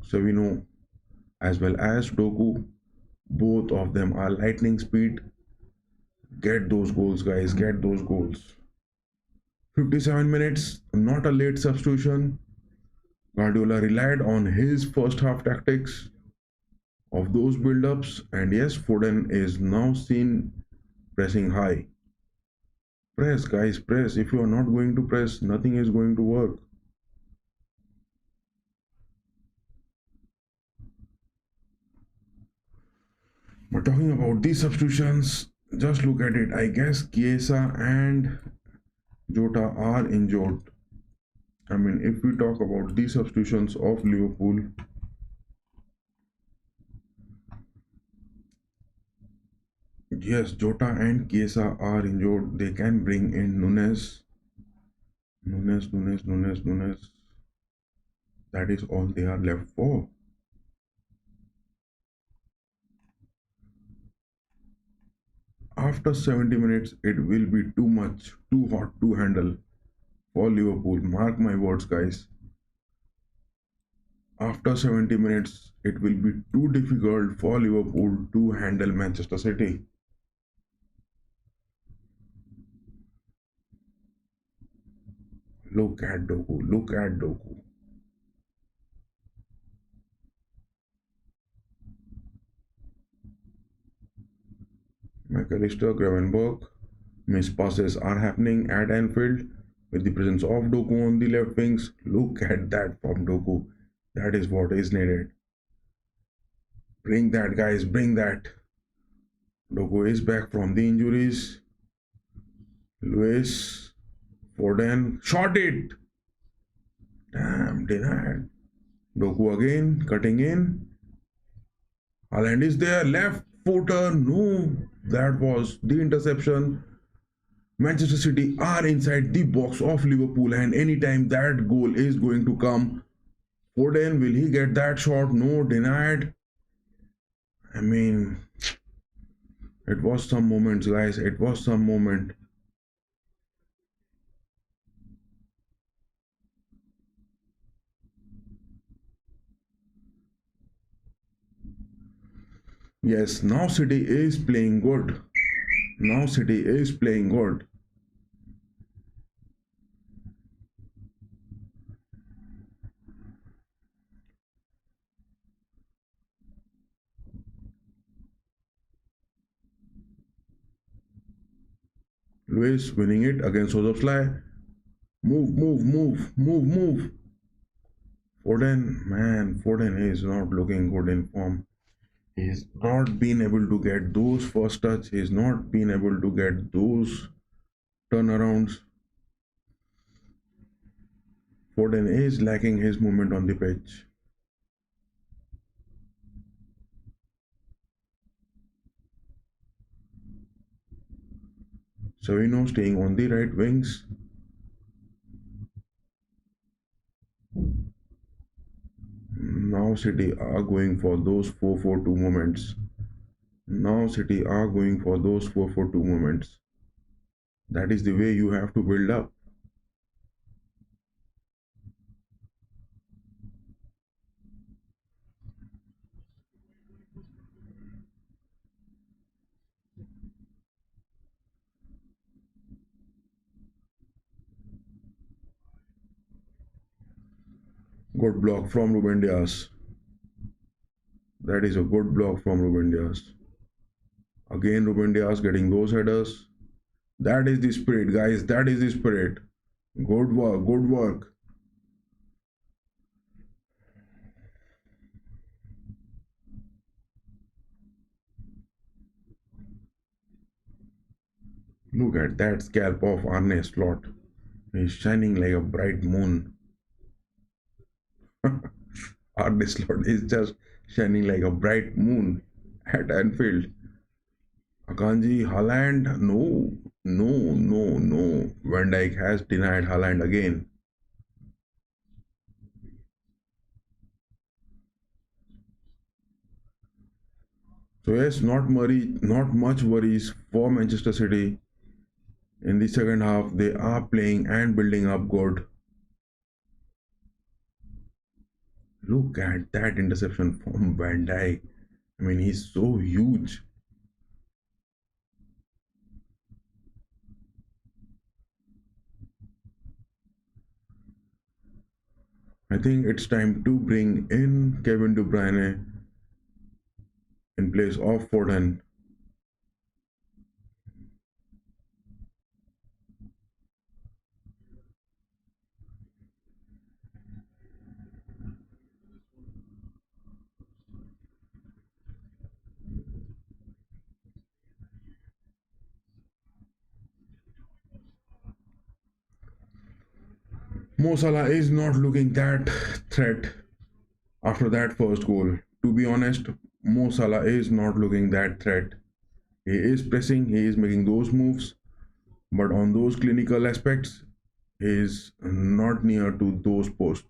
Savino as well as Doku, both of them are lightning speed. Get those goals, guys. Get those goals. 57 minutes, not a late substitution. Guardiola relied on his first half tactics of those build-ups, and yes, Foden is now seen pressing high. Press, guys, press. If you are not going to press, nothing is going to work. But talking about these substitutions, just look at it. I guess Chiesa and Jota are injured. I mean, if we talk about the substitutions of Liverpool, yes, Jota and Chiesa are injured. They can bring in Nunes. Nunes. That is all they are left for. After 70 minutes, it will be too much, too hot to handle for Liverpool. Mark my words, guys. After 70 minutes, it will be too difficult for Liverpool to handle Manchester City. Look at Doku, look at Doku. McAllister, Gravenberg. Missed passes are happening at Anfield with the presence of Doku on the left wings. Look at that from Doku. That is what is needed. Bring that, guys, bring that. Doku is back from the injuries. Lewis, Foden, shot it. Damn, denied. Doku again, cutting in. Haaland is there, left footer. No, that was the interception. Manchester City are inside the box of Liverpool, and anytime that goal is going to come, Foden, will he get that shot? No, denied. I mean, it was some moments, guys. It was some moment. Yes, now City is playing good. Now City is playing good. Luis winning it against Szoboszlai. Move. Foden, man, Foden is not looking good in form. He's not been able to get those first touch. He's not been able to get those turnarounds. Foden is lacking his movement on the pitch. Savino staying on the right wings. Now City are going for those 4-4-2 moments. Now City are going for those 4-4-2 moments. That is the way you have to build up. Good block from Ruben Dias. That is a good block from Ruben Dias. Again, Ruben Dias getting those headers. That is the spirit, guys. That is the spirit. Good work. Good work. Look at that scalp of Arne Slot. He's shining like a bright moon. Arne Slot is just shining like a bright moon at Anfield. Akanji, Haaland, no. Van Dijk has denied Haaland again. So yes, not much worries for Manchester City. In the second half, they are playing and building up good. Look at that interception from Van Dijk. I mean, he's so huge. I think it's time to bring in Kevin De Bruyne in place of Foden. Mo Salah is not looking that threat after that first goal. To be honest, Mo Salah is not looking that threat. He is pressing, he is making those moves, but on those clinical aspects, He's not near to those posts.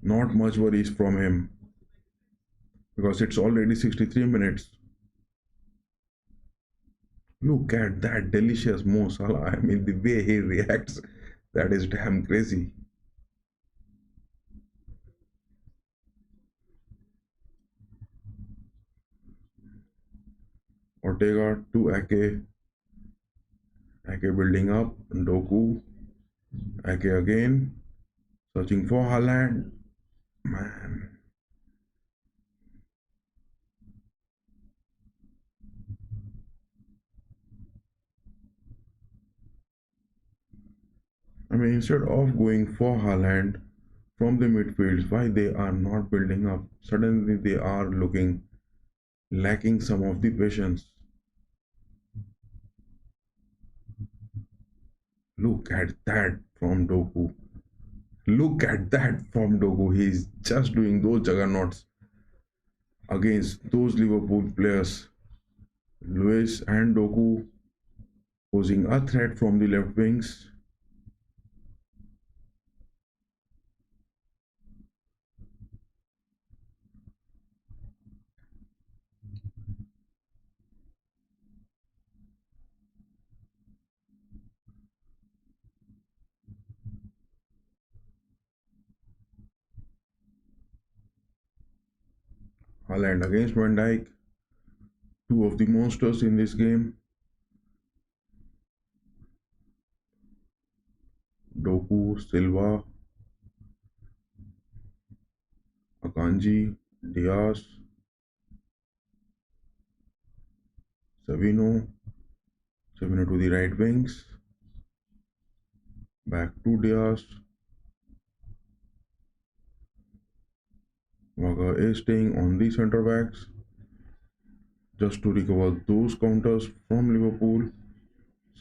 Not much worries from him because it's already 63 minutes. Look at that delicious Mo Salah. I mean, the way he reacts, that is damn crazy. Ortega to Ake. Ake building up. Doku. Ake again. Searching for Haaland. Man. I mean, instead of going for Haaland from the midfield, why they are not building up? Suddenly they are looking lacking some of the patience. Look at that from Doku. Look at that from Doku. He's just doing those juggernauts against those Liverpool players. Lewis and Doku posing a threat from the left wings. Haaland against Van Dijk. Two of the monsters in this game. Doku, Silva, Akanji, Diaz, Savino. Savino to the right wings. Back to Diaz. Vaga is staying on the centre backs just to recover those counters from Liverpool.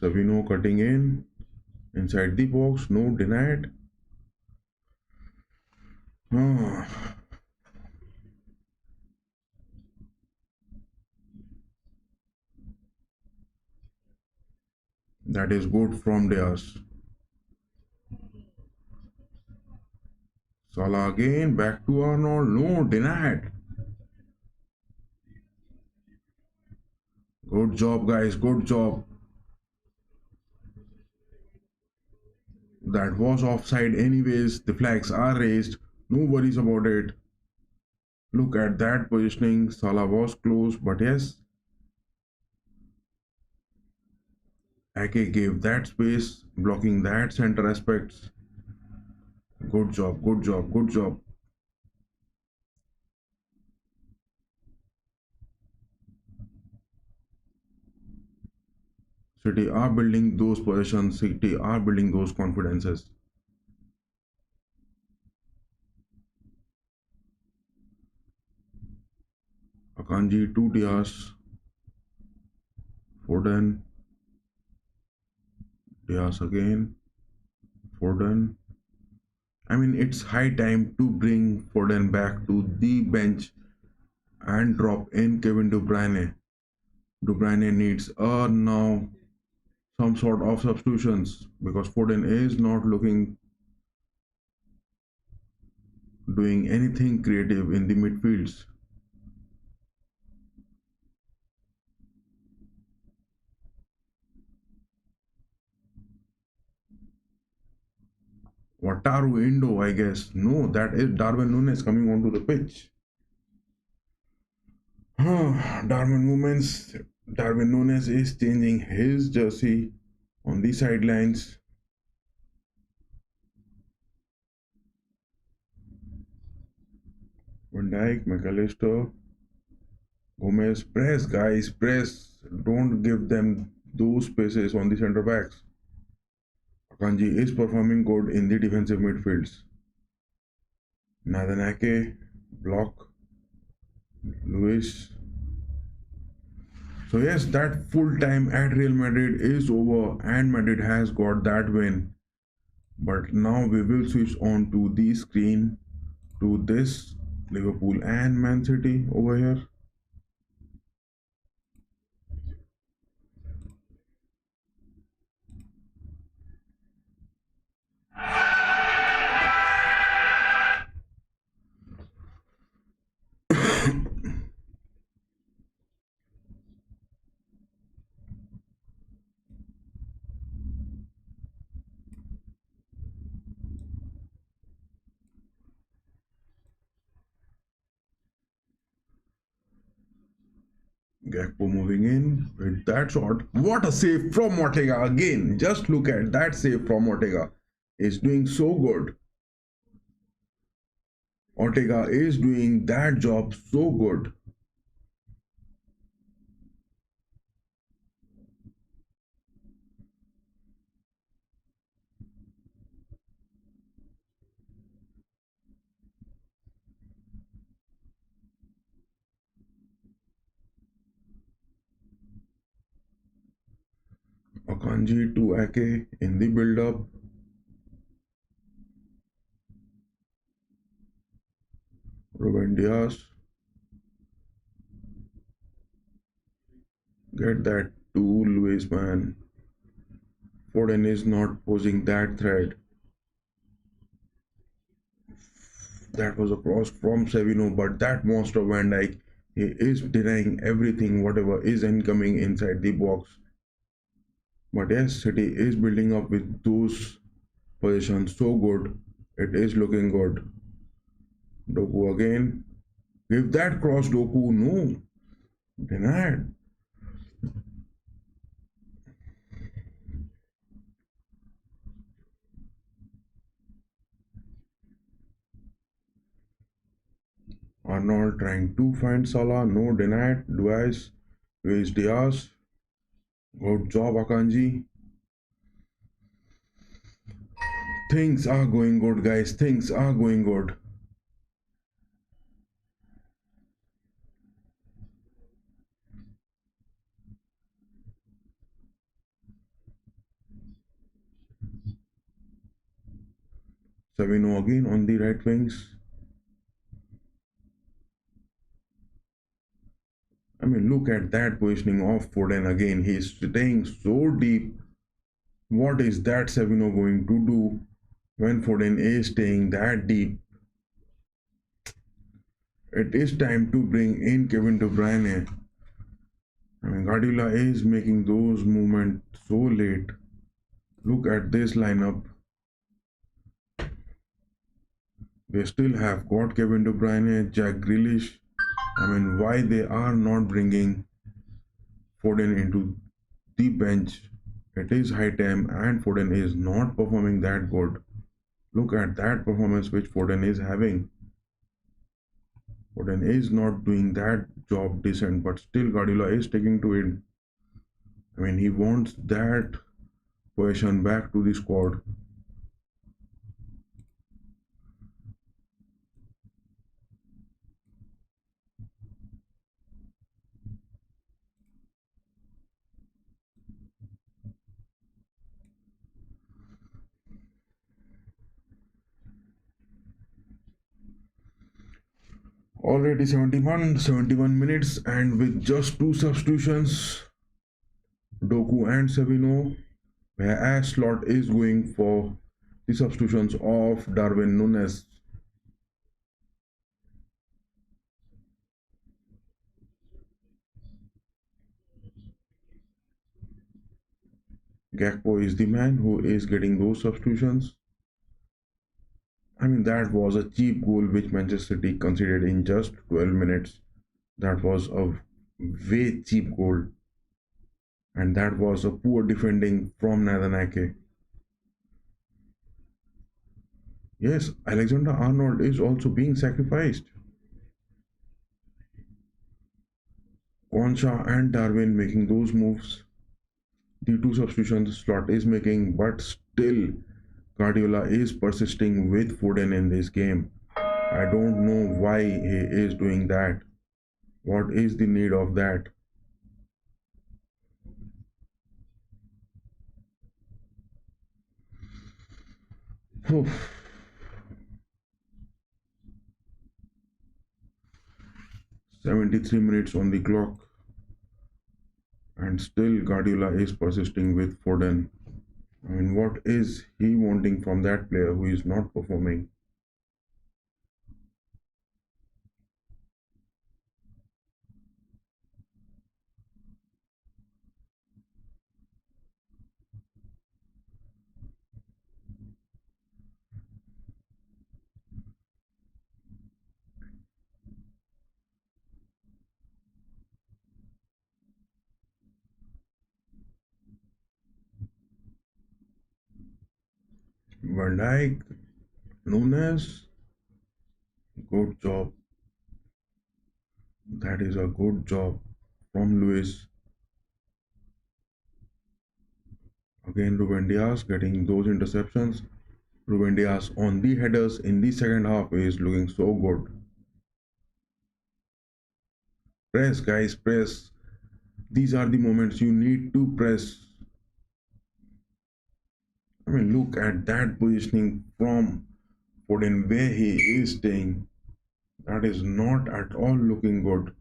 Savino cutting in inside the box, no denied. Ah, that is good from Diaz. Salah again, back to Arnold, no denied. Good job, guys, good job. That was offside, anyways. The flags are raised, no worries about it. Look at that positioning. Salah was close, but yes, Ake gave that space, blocking that center aspects. Good job, good job, good job. City are building those possessions, City are building those confidences. Akanji to Diaz, Foden, Diaz again, Foden. I mean, it's high time to bring Foden back to the bench and drop in Kevin De Bruyne. De Bruyne needs now some sort of substitutions because Foden is not looking doing anything creative in the midfields. Wataru Indo, I guess. No, that is Darwin Nunes coming onto the pitch. Darwin Nunes is changing his jersey on the sidelines. Van Dijk, McAllister, Gomez, press guys, press. Don't give them those spaces on the centre backs. Akanji is performing good in the defensive midfields. Nathan Ake, block, Luis. So yes, that full time at Real Madrid is over and Madrid has got that win. But now we will switch on to the screen to this Liverpool and Man City over here. Gakpo moving in with that shot. What a save from Ortega again. Just look at that save from Ortega. Is doing so good. Ortega is doing that job so good. Akanji to Ake in the build-up. Ruben Diaz. Get that to Luis, man. Foden is not posing that threat. That was a cross from Savino, but that monster Van Dijk, he is denying everything, whatever is incoming inside the box. But yes, City is building up with those positions so good. It is looking good. Doku again. Give that cross, Doku. No. Denied. Arnold trying to find Salah. No, denied. Luis Diaz. Good job, Akanji. Things are going good, guys. Things are going good. Savino again on the right wings. I mean, look at that positioning of Foden again. He's staying so deep. What is that Savino going to do when Foden is staying that deep? It is time to bring in Kevin De Bruyne. I mean, Guardiola is making those movements so late. Look at this lineup. They still have got Kevin De Bruyne, Jack Grealish. I mean, why they are not bringing Foden into the bench? It is high time, and Foden is not performing that good. Look at that performance which Foden is having. Foden is not doing that job decent, but still Guardiola is taking to it. I mean, he wants that position back to the squad. Already 71 minutes, and with just two substitutions, Doku and Savino, whereas Slot is going for the substitutions of Darwin Nunes. Gakpo is the man who is getting those substitutions. I mean, that was a cheap goal which Manchester City conceded in just 12 minutes. That was a way cheap goal, and that was a poor defending from Nathan Ake. Yes, Alexander Arnold is also being sacrificed. Concha and Darwin making those moves. The two substitutions Slot is making, but still Guardiola is persisting with Foden in this game. I don't know why he is doing that. What is the need of that? Oof. 73 minutes on the clock, and still Guardiola is persisting with Foden. I mean, what is he wanting from that player who is not performing? Van Dijk, Nunes, good job. That is a good job from Luis. Again, Ruben Diaz getting those interceptions. Ruben Diaz on the headers in the second half is looking so good. Press, guys, press. These are the moments you need to press. I mean, look at that positioning from Foden where he is staying. That is not at all looking good.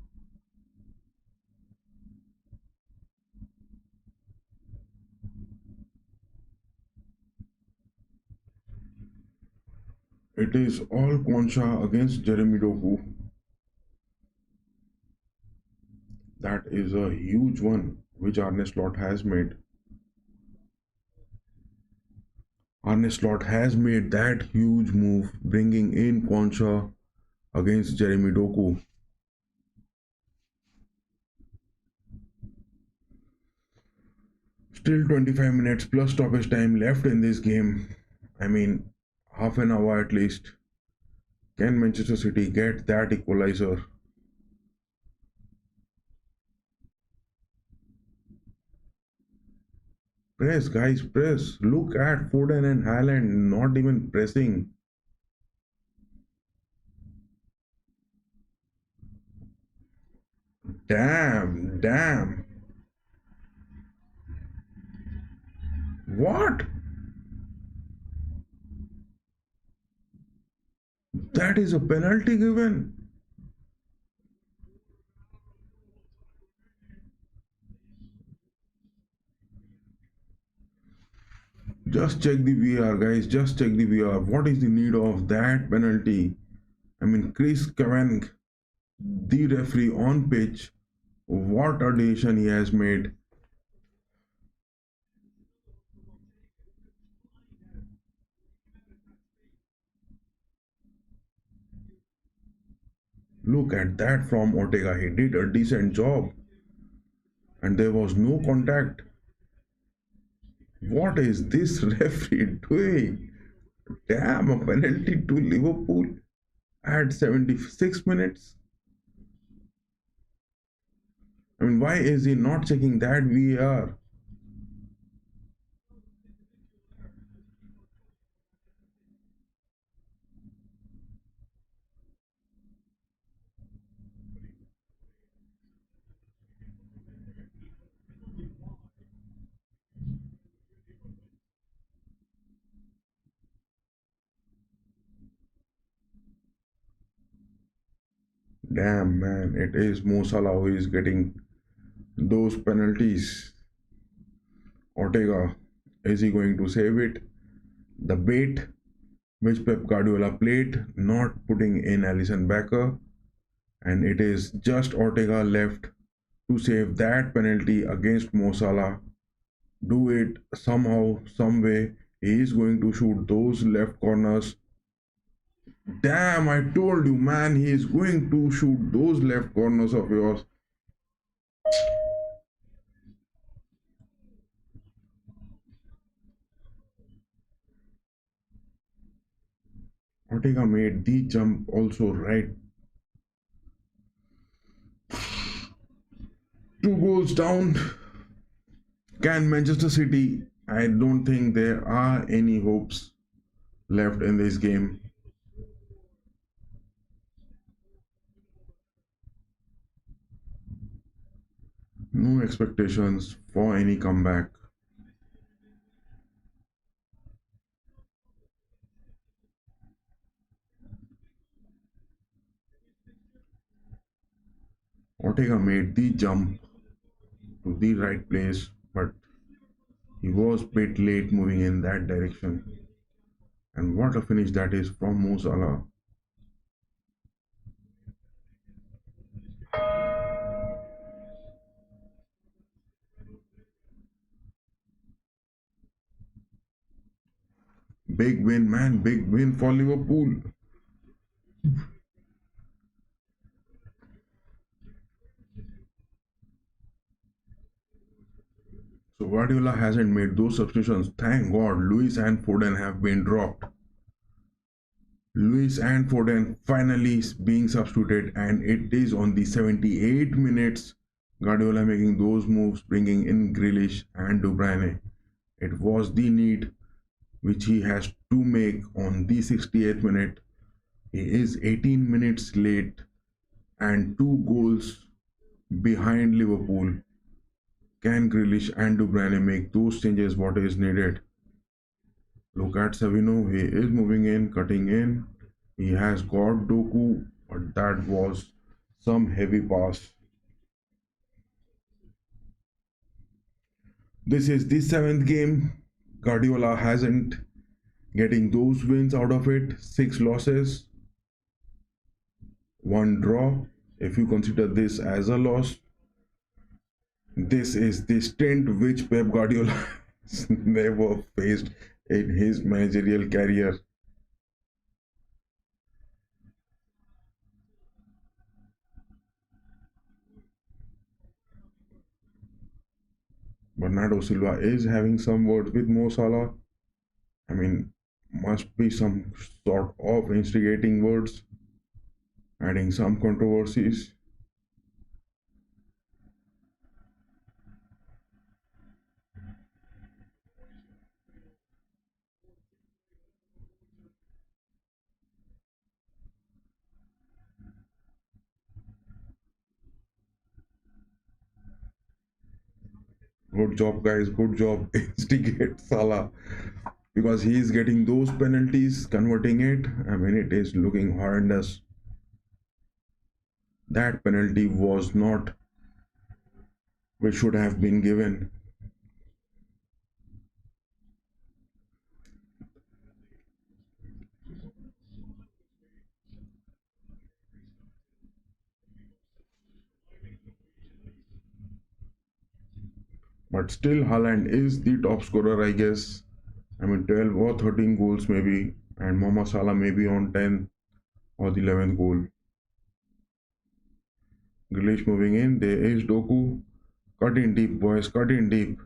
It is all Concha against Jeremy Doku. That is a huge one which Arne Slot has made. Arne Slot has made that huge move, bringing in Concha against Jeremy Doku. Still 25 minutes plus stoppage time left in this game. I mean, half an hour at least. Can Manchester City get that equalizer? Press, guys, press. Look at Foden and Haaland not even pressing. Damn, damn. What? That is a penalty given. Just check the VR, guys. Just check the VR. What is the need of that penalty? I mean, Chris Kavanagh, the referee on pitch, what a decision he has made. Look at that from Ortega. He did a decent job. And there was no contact. What is this referee doing? Damn, a penalty to Liverpool at 76 minutes. I mean, why is he not checking that VAR? Damn, man, it is Mo Salah who is getting those penalties. Ortega, is he going to save it? The bait which Pep Guardiola played, not putting in Alisson Becker, and it is just Ortega left to save that penalty against Mo Salah. Do it somehow, some way. He is going to shoot those left corners. Damn, I told you, man, he is going to shoot those left corners of yours. Ortega made the jump also right. 2 goals down. Can Manchester City? I don't think there are any hopes left in this game. No expectations for any comeback. Ortega made the jump to the right place, but he was a bit late moving in that direction. And what a finish that is from Mo Salah. Big win, man. Big win for Liverpool. So Guardiola hasn't made those substitutions. Thank God, Luis and Foden have been dropped. Luis and Foden finally being substituted, and it is on the 78 minutes. Guardiola making those moves, bringing in Grealish and De Bruyne. It was the need which he has to make on the 68th minute. He is 18 minutes late and 2 goals behind Liverpool. Can Grealish and De Bruyne make those changes what is needed? Look at Savino, he is moving in, cutting in. He has got Doku, but that was some heavy pass. This is the 7th game. Guardiola hasn't getting those wins out of it. 6 losses, 1 draw. If you consider this as a loss, this is the stint which Pep Guardiola has never faced in his managerial career. Bernardo Silva is having some words with Mo Salah. I mean, must be some sort of instigating words, adding some controversies. Good job, guys. Good job. Instigate Salah because he is getting those penalties, converting it. I mean, it is looking horrendous. That penalty was not which should have been given. But still, Haaland is the top scorer, I guess. I mean, 12 or 13 goals maybe, and Mohamed Salah maybe on 10 or the 11th goal. Grealish moving in. There is Doku. Cut in deep, boys. Cut in deep.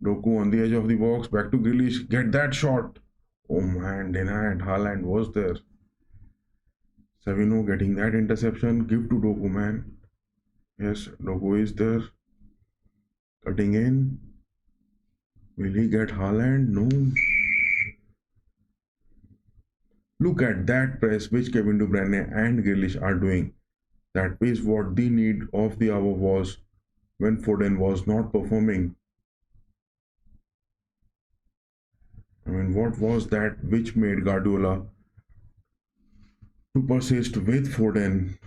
Doku on the edge of the box. Back to Grealish. Get that shot. Oh man, denied. Haaland was there. Savino getting that interception. Give to Doku, man. Yes, Doku is there. Cutting in. Will he get Haaland? No. Look at that press which Kevin De Bruyne and Grealish are doing. That is what the need of the hour was when Foden was not performing. I mean, what was that which made Guardiola to persist with Foden?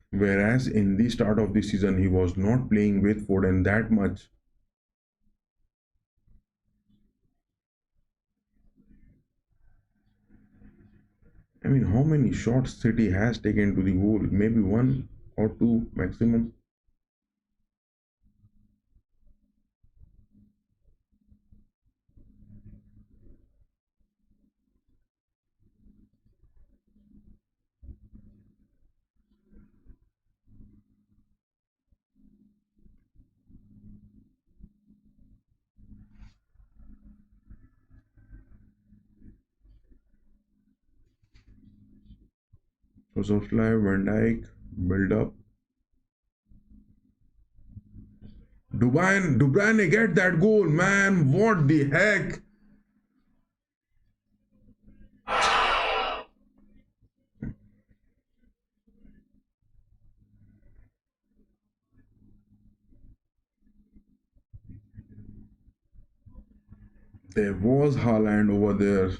Whereas in the start of the season, he was not playing with Foden that much. I mean, how many shots City has taken to the goal? Maybe 1 or 2 maximum. Szoboszlai, Van Dijk, build up. De Bruyne get that goal, man. What the heck? There was Haaland over there.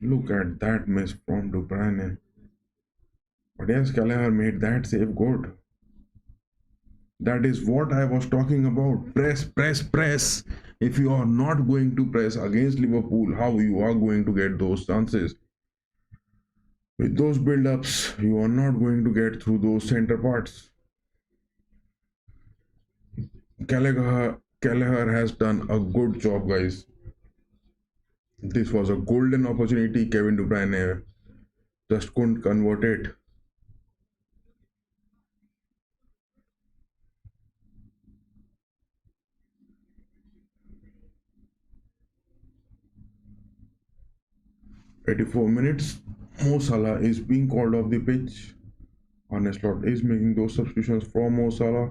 Look at that miss from De Bruyne. But yes, Gallagher made that save good. That is what I was talking about. Press, press, press. If you are not going to press against Liverpool, how you are going to get those chances? With those build-ups, you are not going to get through those center parts. Gallagher has done a good job, guys. This was a golden opportunity. Kevin De Bruyne just couldn't convert it. 84 minutes. Mo Salah is being called off the pitch. Arne Slot is making those substitutions for Mo Salah.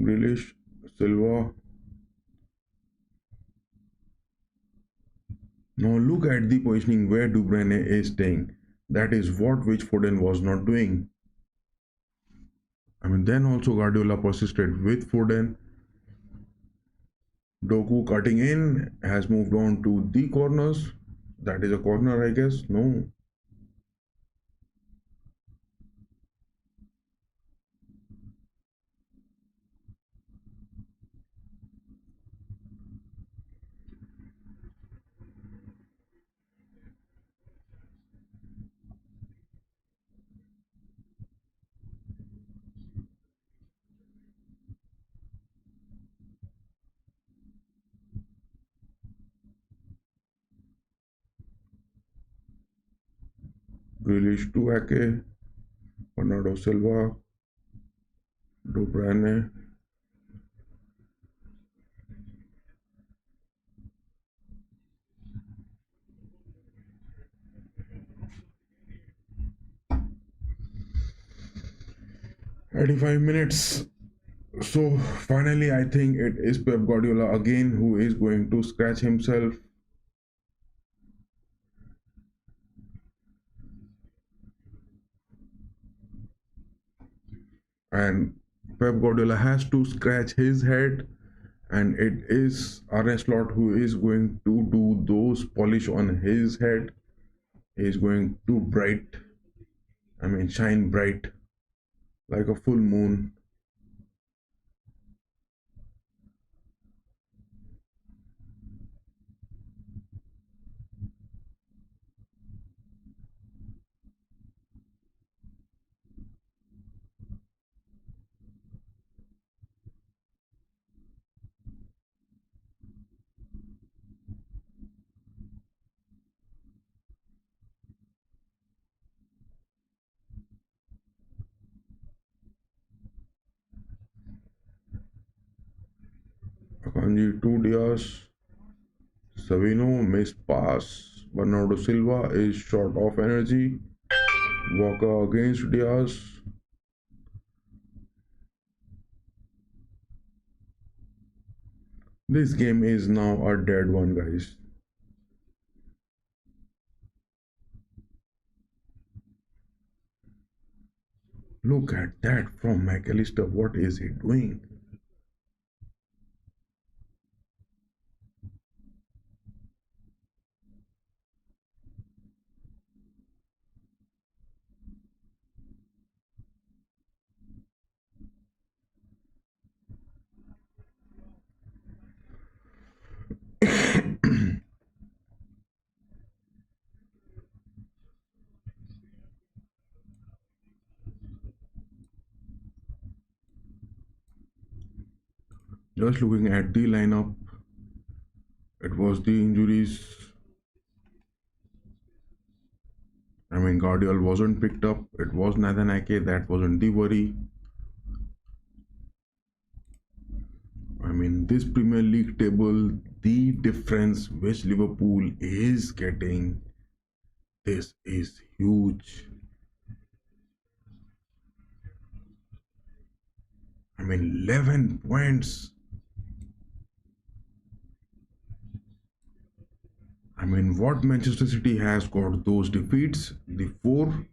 Grealish, Silva. Now look at the positioning where De Bruyne is staying. That is what which Foden was not doing. Then also Guardiola persisted with Foden. Doku cutting in has moved on to the corners. That is a corner, I guess. No. Grealish to Ake. Bernardo Silva. De Bruyne. 85 minutes. So finally, I think it is Pep Guardiola again who is going to scratch himself. And Pep Guardiola has to scratch his head, and it is Arne Slot who is going to do those polish on his head. He is going to shine bright like a full moon. Akanji 2 Diaz. Savino missed pass. Bernardo Silva is short of energy. Walker against Diaz. This game is now a dead one, guys. Look at that from McAllister. What is he doing? Just looking at the lineup, it was the injuries. Guardiola wasn't picked up. It was Nathan Ake. That wasn't the worry. This Premier League table, the difference which Liverpool is getting, this is huge. 11 points. What Manchester City has got those defeats, the four,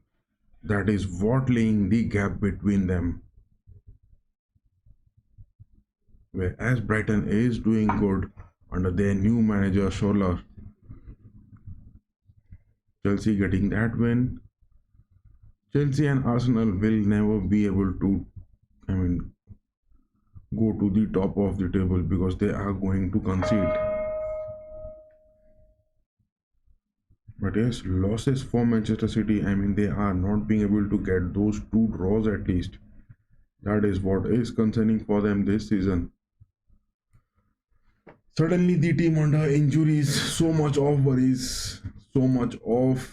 that is what laying the gap between them. Whereas Brighton is doing good under their new manager Scholler. Chelsea getting that win. Chelsea and Arsenal will never be able to, go to the top of the table because they are going to concede. But But yes, losses for Manchester City. I mean, they are not being able to get those two draws at least. That is what is concerning for them this season. Suddenly, the team under injuries, so much of worries, so much of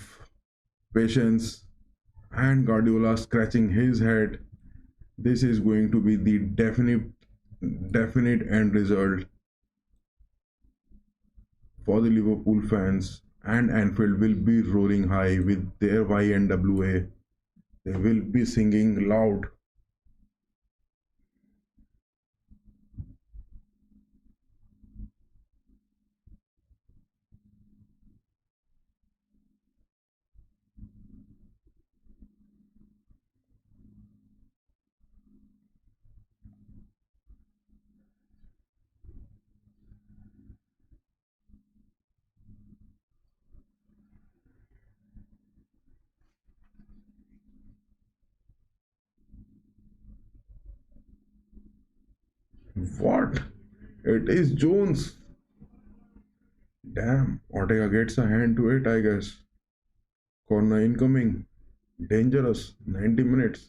patience, and Guardiola scratching his head. This is going to be the definite end result for the Liverpool fans, and Anfield will be roaring high with their YNWA. They will be singing loud. What? It is Jones. Damn, Ortega gets a hand to it, I guess. Corner incoming. Dangerous. 90 minutes.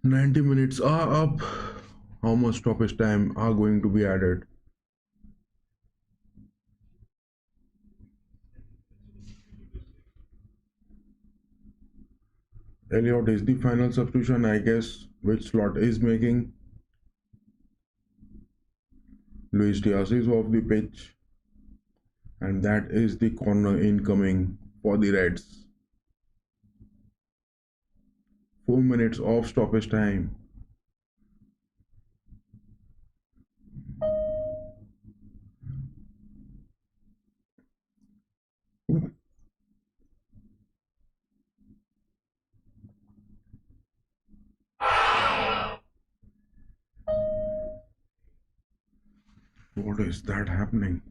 90 minutes are up. How much stoppage time are going to be added? Elliot is the final substitution, I guess, which Slot is making. Luis Diaz is off the pitch, and that is the corner incoming for the Reds. 4 minutes of stoppage time. What is that happening?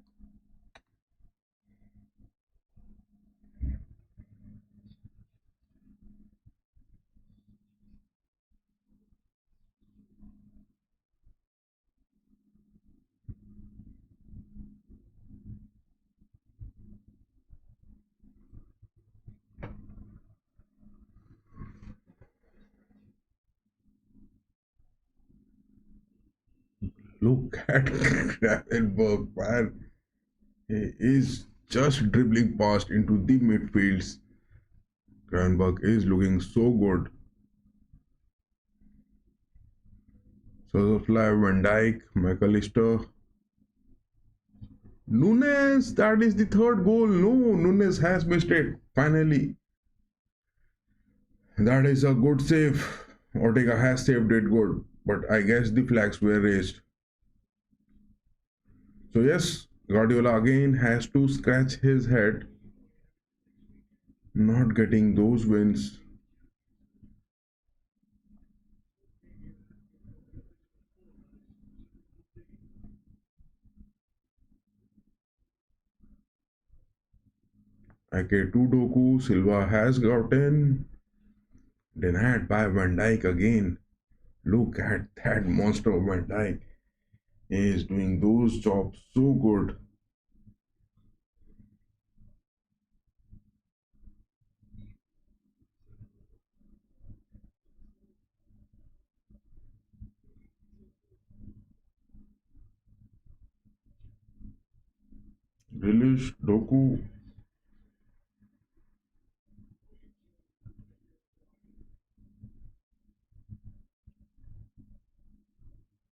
Look at Gravenberg, man. He is just dribbling past into the midfields. Gravenberg is looking so good. Szoboszlai, Van Dijk, McAllister. Nunes, that is the third goal. No, Nunes has missed it. Finally. That is a good save. Ortega has saved it good. But I guess the flags were raised. So yes, Guardiola again has to scratch his head. Not getting those wins. Ake Doku, Silva has gotten denied by Van Dijk again. Look at that monster of Van Dijk. He is doing those jobs so good. Relish, Doku.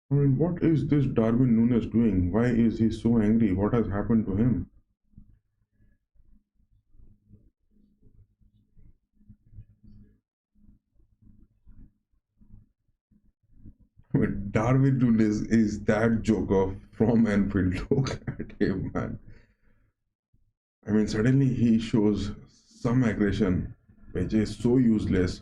I mean, what is this Darwin Nunes doing? Why is he so angry? What has happened to him? I mean, Darwin Nunes is that joker from Anfield. Look at him, man. I mean, suddenly he shows some aggression. which is so useless.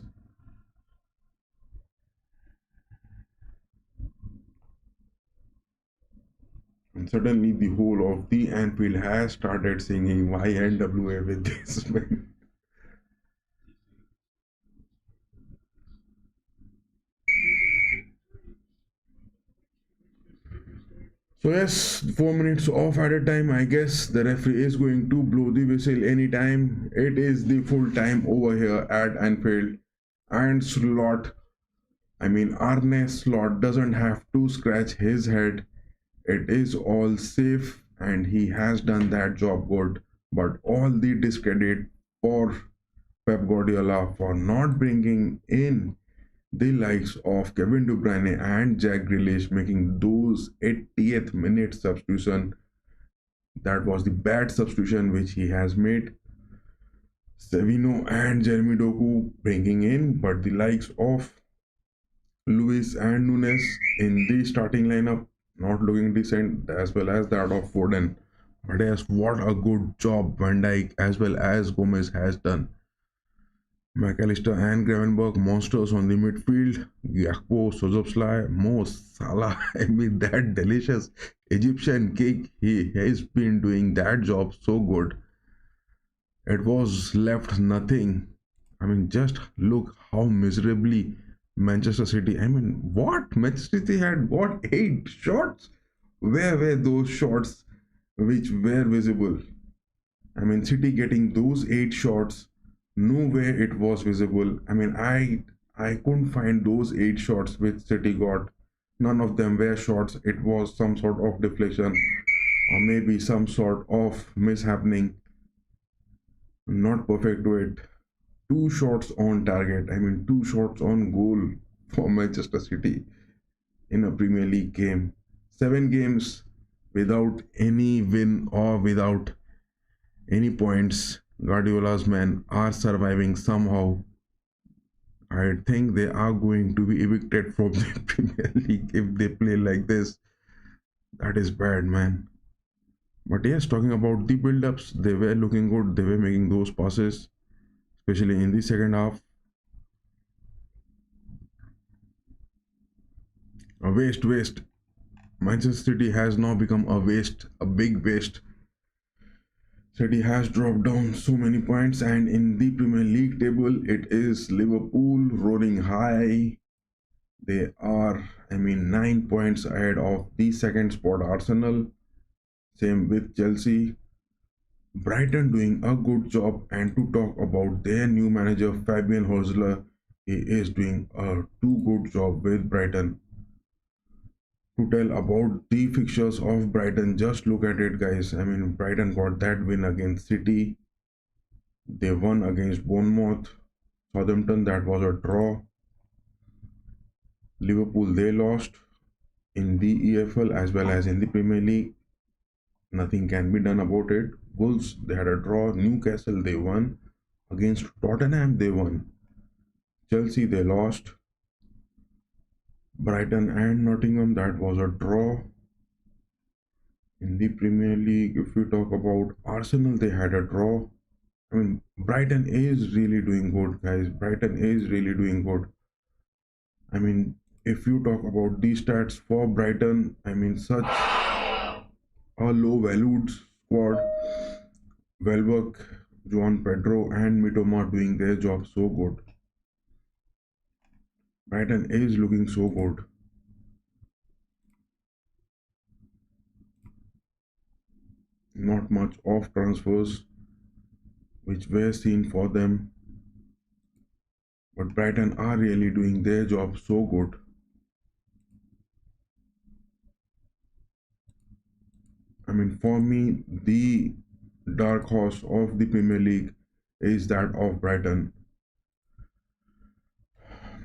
And suddenly the whole of the Anfield has started singing YNWA with this man. So yes, 4 minutes off at a time. I guess the referee is going to blow the whistle anytime. It is the full time over here at Anfield. And Slot, I mean Arne Slot doesn't have to scratch his head. It is all safe and he has done that job good. But all the discredit for Pep Guardiola for not bringing in the likes of Kevin De Bruyne and Jack Grealish, making those 80th minute substitution. That was the bad substitution which he has made. Savino and Jeremy Doku bringing in, but the likes of Luis and Nunes in the starting lineup not looking decent, as well as that of Foden. But yes, what a good job Van Dijk as well as Gomez has done. McAllister and Gravenberg monsters on the midfield. Gakpo, Szoboszlai, Mo Salah. I mean that delicious Egyptian cake. He has been doing that job so good. It was left nothing. I mean, just look how miserably Manchester City. I mean, what Manchester City had got 8 shots. Where were those shots which were visible? I mean, City getting those 8 shots, nowhere it was visible. I mean, I couldn't find those 8 shots which City got. None of them were shots. It was some sort of deflection or maybe some sort of mishappening. Not perfect to it. 2 shots on target. I mean, 2 shots on goal for Manchester City in a Premier League game. 7 games without any win or without any points. Guardiola's men are surviving somehow. I think they are going to be evicted from the Premier League if they play like this. That is bad, man. But yes, talking about the build-ups, they were looking good. They were making those passes, especially in the second half. A waste. Manchester City has now become a waste, a big waste. City has dropped down so many points, and in the Premier League table, it is Liverpool rolling high. They are, I mean, 9 points ahead of the second spot Arsenal. Same with Chelsea. Brighton doing a good job, and to talk about their new manager Fabian Hosler, he is doing a too good job with Brighton. To tell about the fixtures of Brighton, just look at it, guys. I mean, Brighton got that win against City. They won against Bournemouth. Southampton, that was a draw. Liverpool, they lost in the EFL as well as in the Premier League. Nothing can be done about it. Wolves, they had a draw. Newcastle, they won. Against Tottenham, they won. Chelsea, they lost. Brighton and Nottingham, that was a draw. In the Premier League, if we talk about Arsenal, they had a draw. I mean, Brighton is really doing good, guys. Brighton is really doing good. I mean, if you talk about these stats for Brighton, I mean, such a low valued squad. Welbeck, Joan Pedro, and Mitoma doing their job so good. Brighton is looking so good. Not much off transfers which were seen for them, but Brighton are really doing their job so good. I mean, for me, the dark horse of the Premier League is that of Brighton.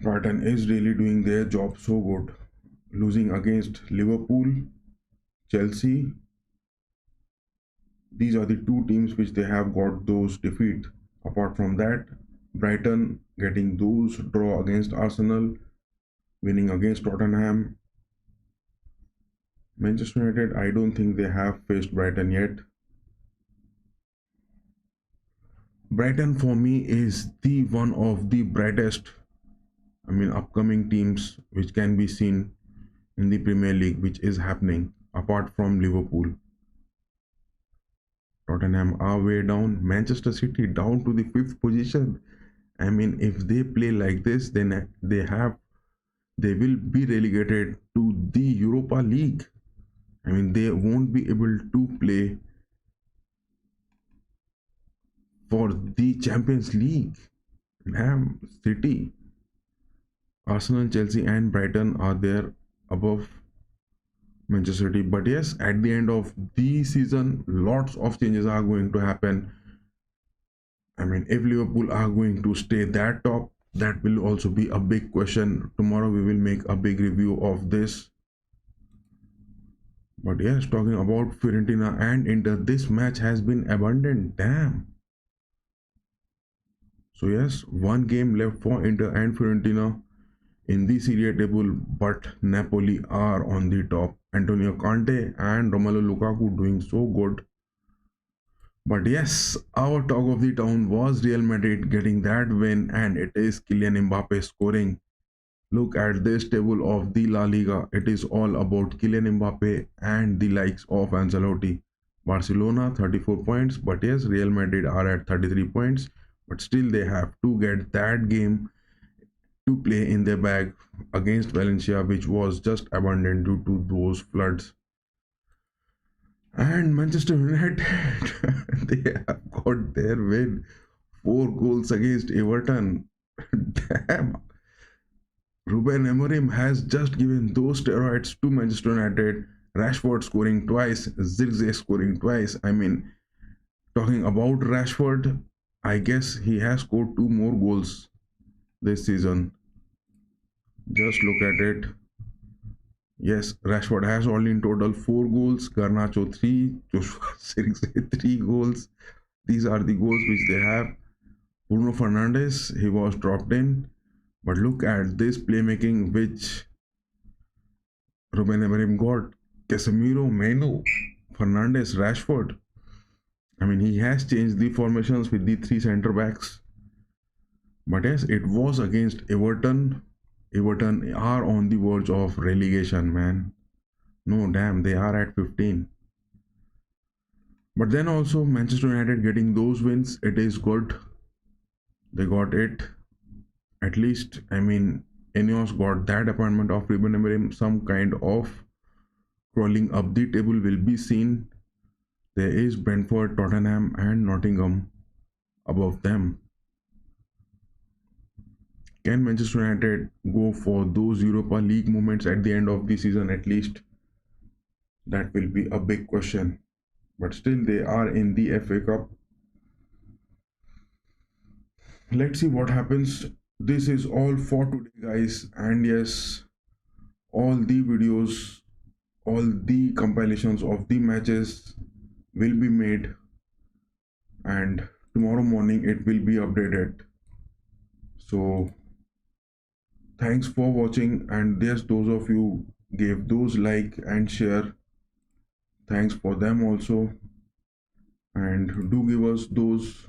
Brighton is really doing their job so good. Losing against Liverpool, Chelsea, these are the two teams which they have got those defeat. Apart from that, Brighton getting those draw against Arsenal, winning against Tottenham. Manchester United, I don't think they have faced Brighton yet. Brighton for me is the one of the brightest, upcoming teams which can be seen in the Premier League, which is happening apart from Liverpool. Tottenham are way down. Manchester City down to the fifth position. If they play like this, then they will be relegated to the Europa League. They won't be able to play for the Champions League. Damn, City, Arsenal, Chelsea, and Brighton are there above Manchester City. But yes, at the end of the season, lots of changes are going to happen. If Liverpool are going to stay that top, that will also be a big question. Tomorrow we will make a big review of this. But yes, talking about Fiorentina and Inter, this match has been abundant. Damn. So yes, one game left for Inter and Fiorentina in the Serie A table, but Napoli are on the top. Antonio Conte and Romelu Lukaku doing so good. But yes, our talk of the town was Real Madrid getting that win, and it is Kylian Mbappe scoring. Look at this table of the La Liga. It is all about Kylian Mbappe and the likes of Ancelotti. Barcelona 34 points, but yes, Real Madrid are at 33 points, but still they have to get that game to play in their bag against Valencia, which was just abandoned due to those floods. And Manchester United, they have got their win. 4 goals against Everton. Damn. Ruben Amorim has just given those steroids to Manchester United. Rashford scoring twice, Zirkzee scoring twice. Talking about Rashford, I guess he has scored 2 more goals this season. Just look at it. Yes, Rashford has only in total 4 goals, Garnacho 3, Joshua Zirkzee 3 goals. These are the goals which they have. Bruno Fernandes, he was dropped in. But look at this playmaking which Ruben Amorim got. Casemiro, Meno, Fernandes, Rashford. He has changed the formations with the 3 centre backs. But yes, it was against Everton. Everton are on the verge of relegation, man. No, damn, they are at 15. But then also Manchester United getting those wins, it is good. They got it. At least, Ineos got that appointment of Ruben Amorim. Some kind of crawling up the table will be seen. There is Brentford, Tottenham, and Nottingham above them. Can Manchester United go for those Europa League moments at the end of the season at least? That will be a big question. But still, they are in the FA Cup. Let's see what happens. This is all for today, guys. And yes, all the videos, all the compilations of the matches will be made, and tomorrow morning it will be updated. So thanks for watching, and yes, those of you gave those like and share, thanks for them also, and do give us those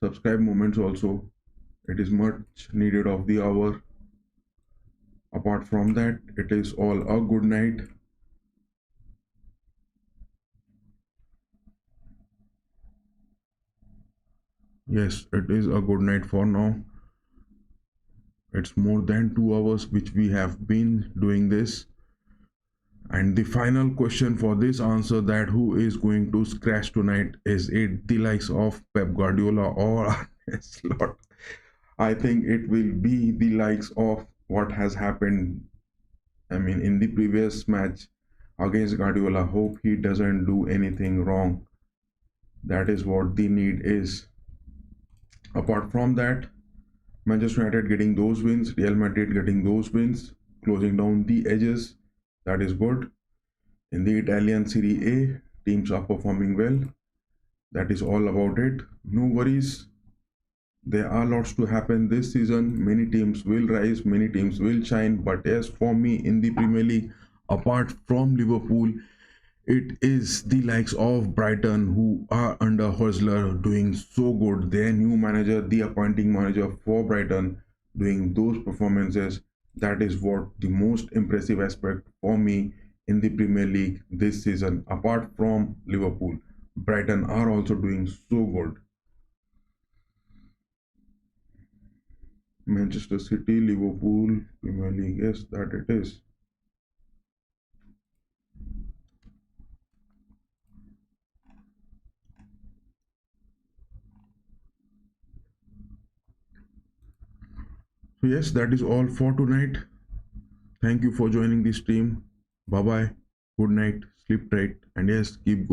subscribe moments also. It is much needed of the hour. Apart from that, it is all a good night. Yes, it is a good night for now. It's more than 2 hours which we have been doing this. And the final question for this answer, that who is going to scratch tonight, is it the likes of Pep Guardiola or Arne Slot? I think it will be the likes of what has happened. In the previous match against Guardiola. Hope he doesn't do anything wrong. That is what the need is. Apart from that, Manchester United getting those wins, Real Madrid getting those wins, closing down the edges. That is good. In the Italian Serie A, teams are performing well. That is all about it. No worries. There are lots to happen this season. Many teams will rise, many teams will shine. But yes, for me in the Premier League, apart from Liverpool, It is the likes of Brighton who are under Hosler doing so good. Their new manager, the appointing manager for Brighton, doing those performances. That is what the most impressive aspect for me in the Premier League this season. Apart from Liverpool, Brighton are also doing so good. Manchester City, Liverpool, Premier League. Yes, that it is. So yes, that is all for tonight. Thank you for joining the stream. Bye bye. Good night. Sleep tight. And yes, keep going.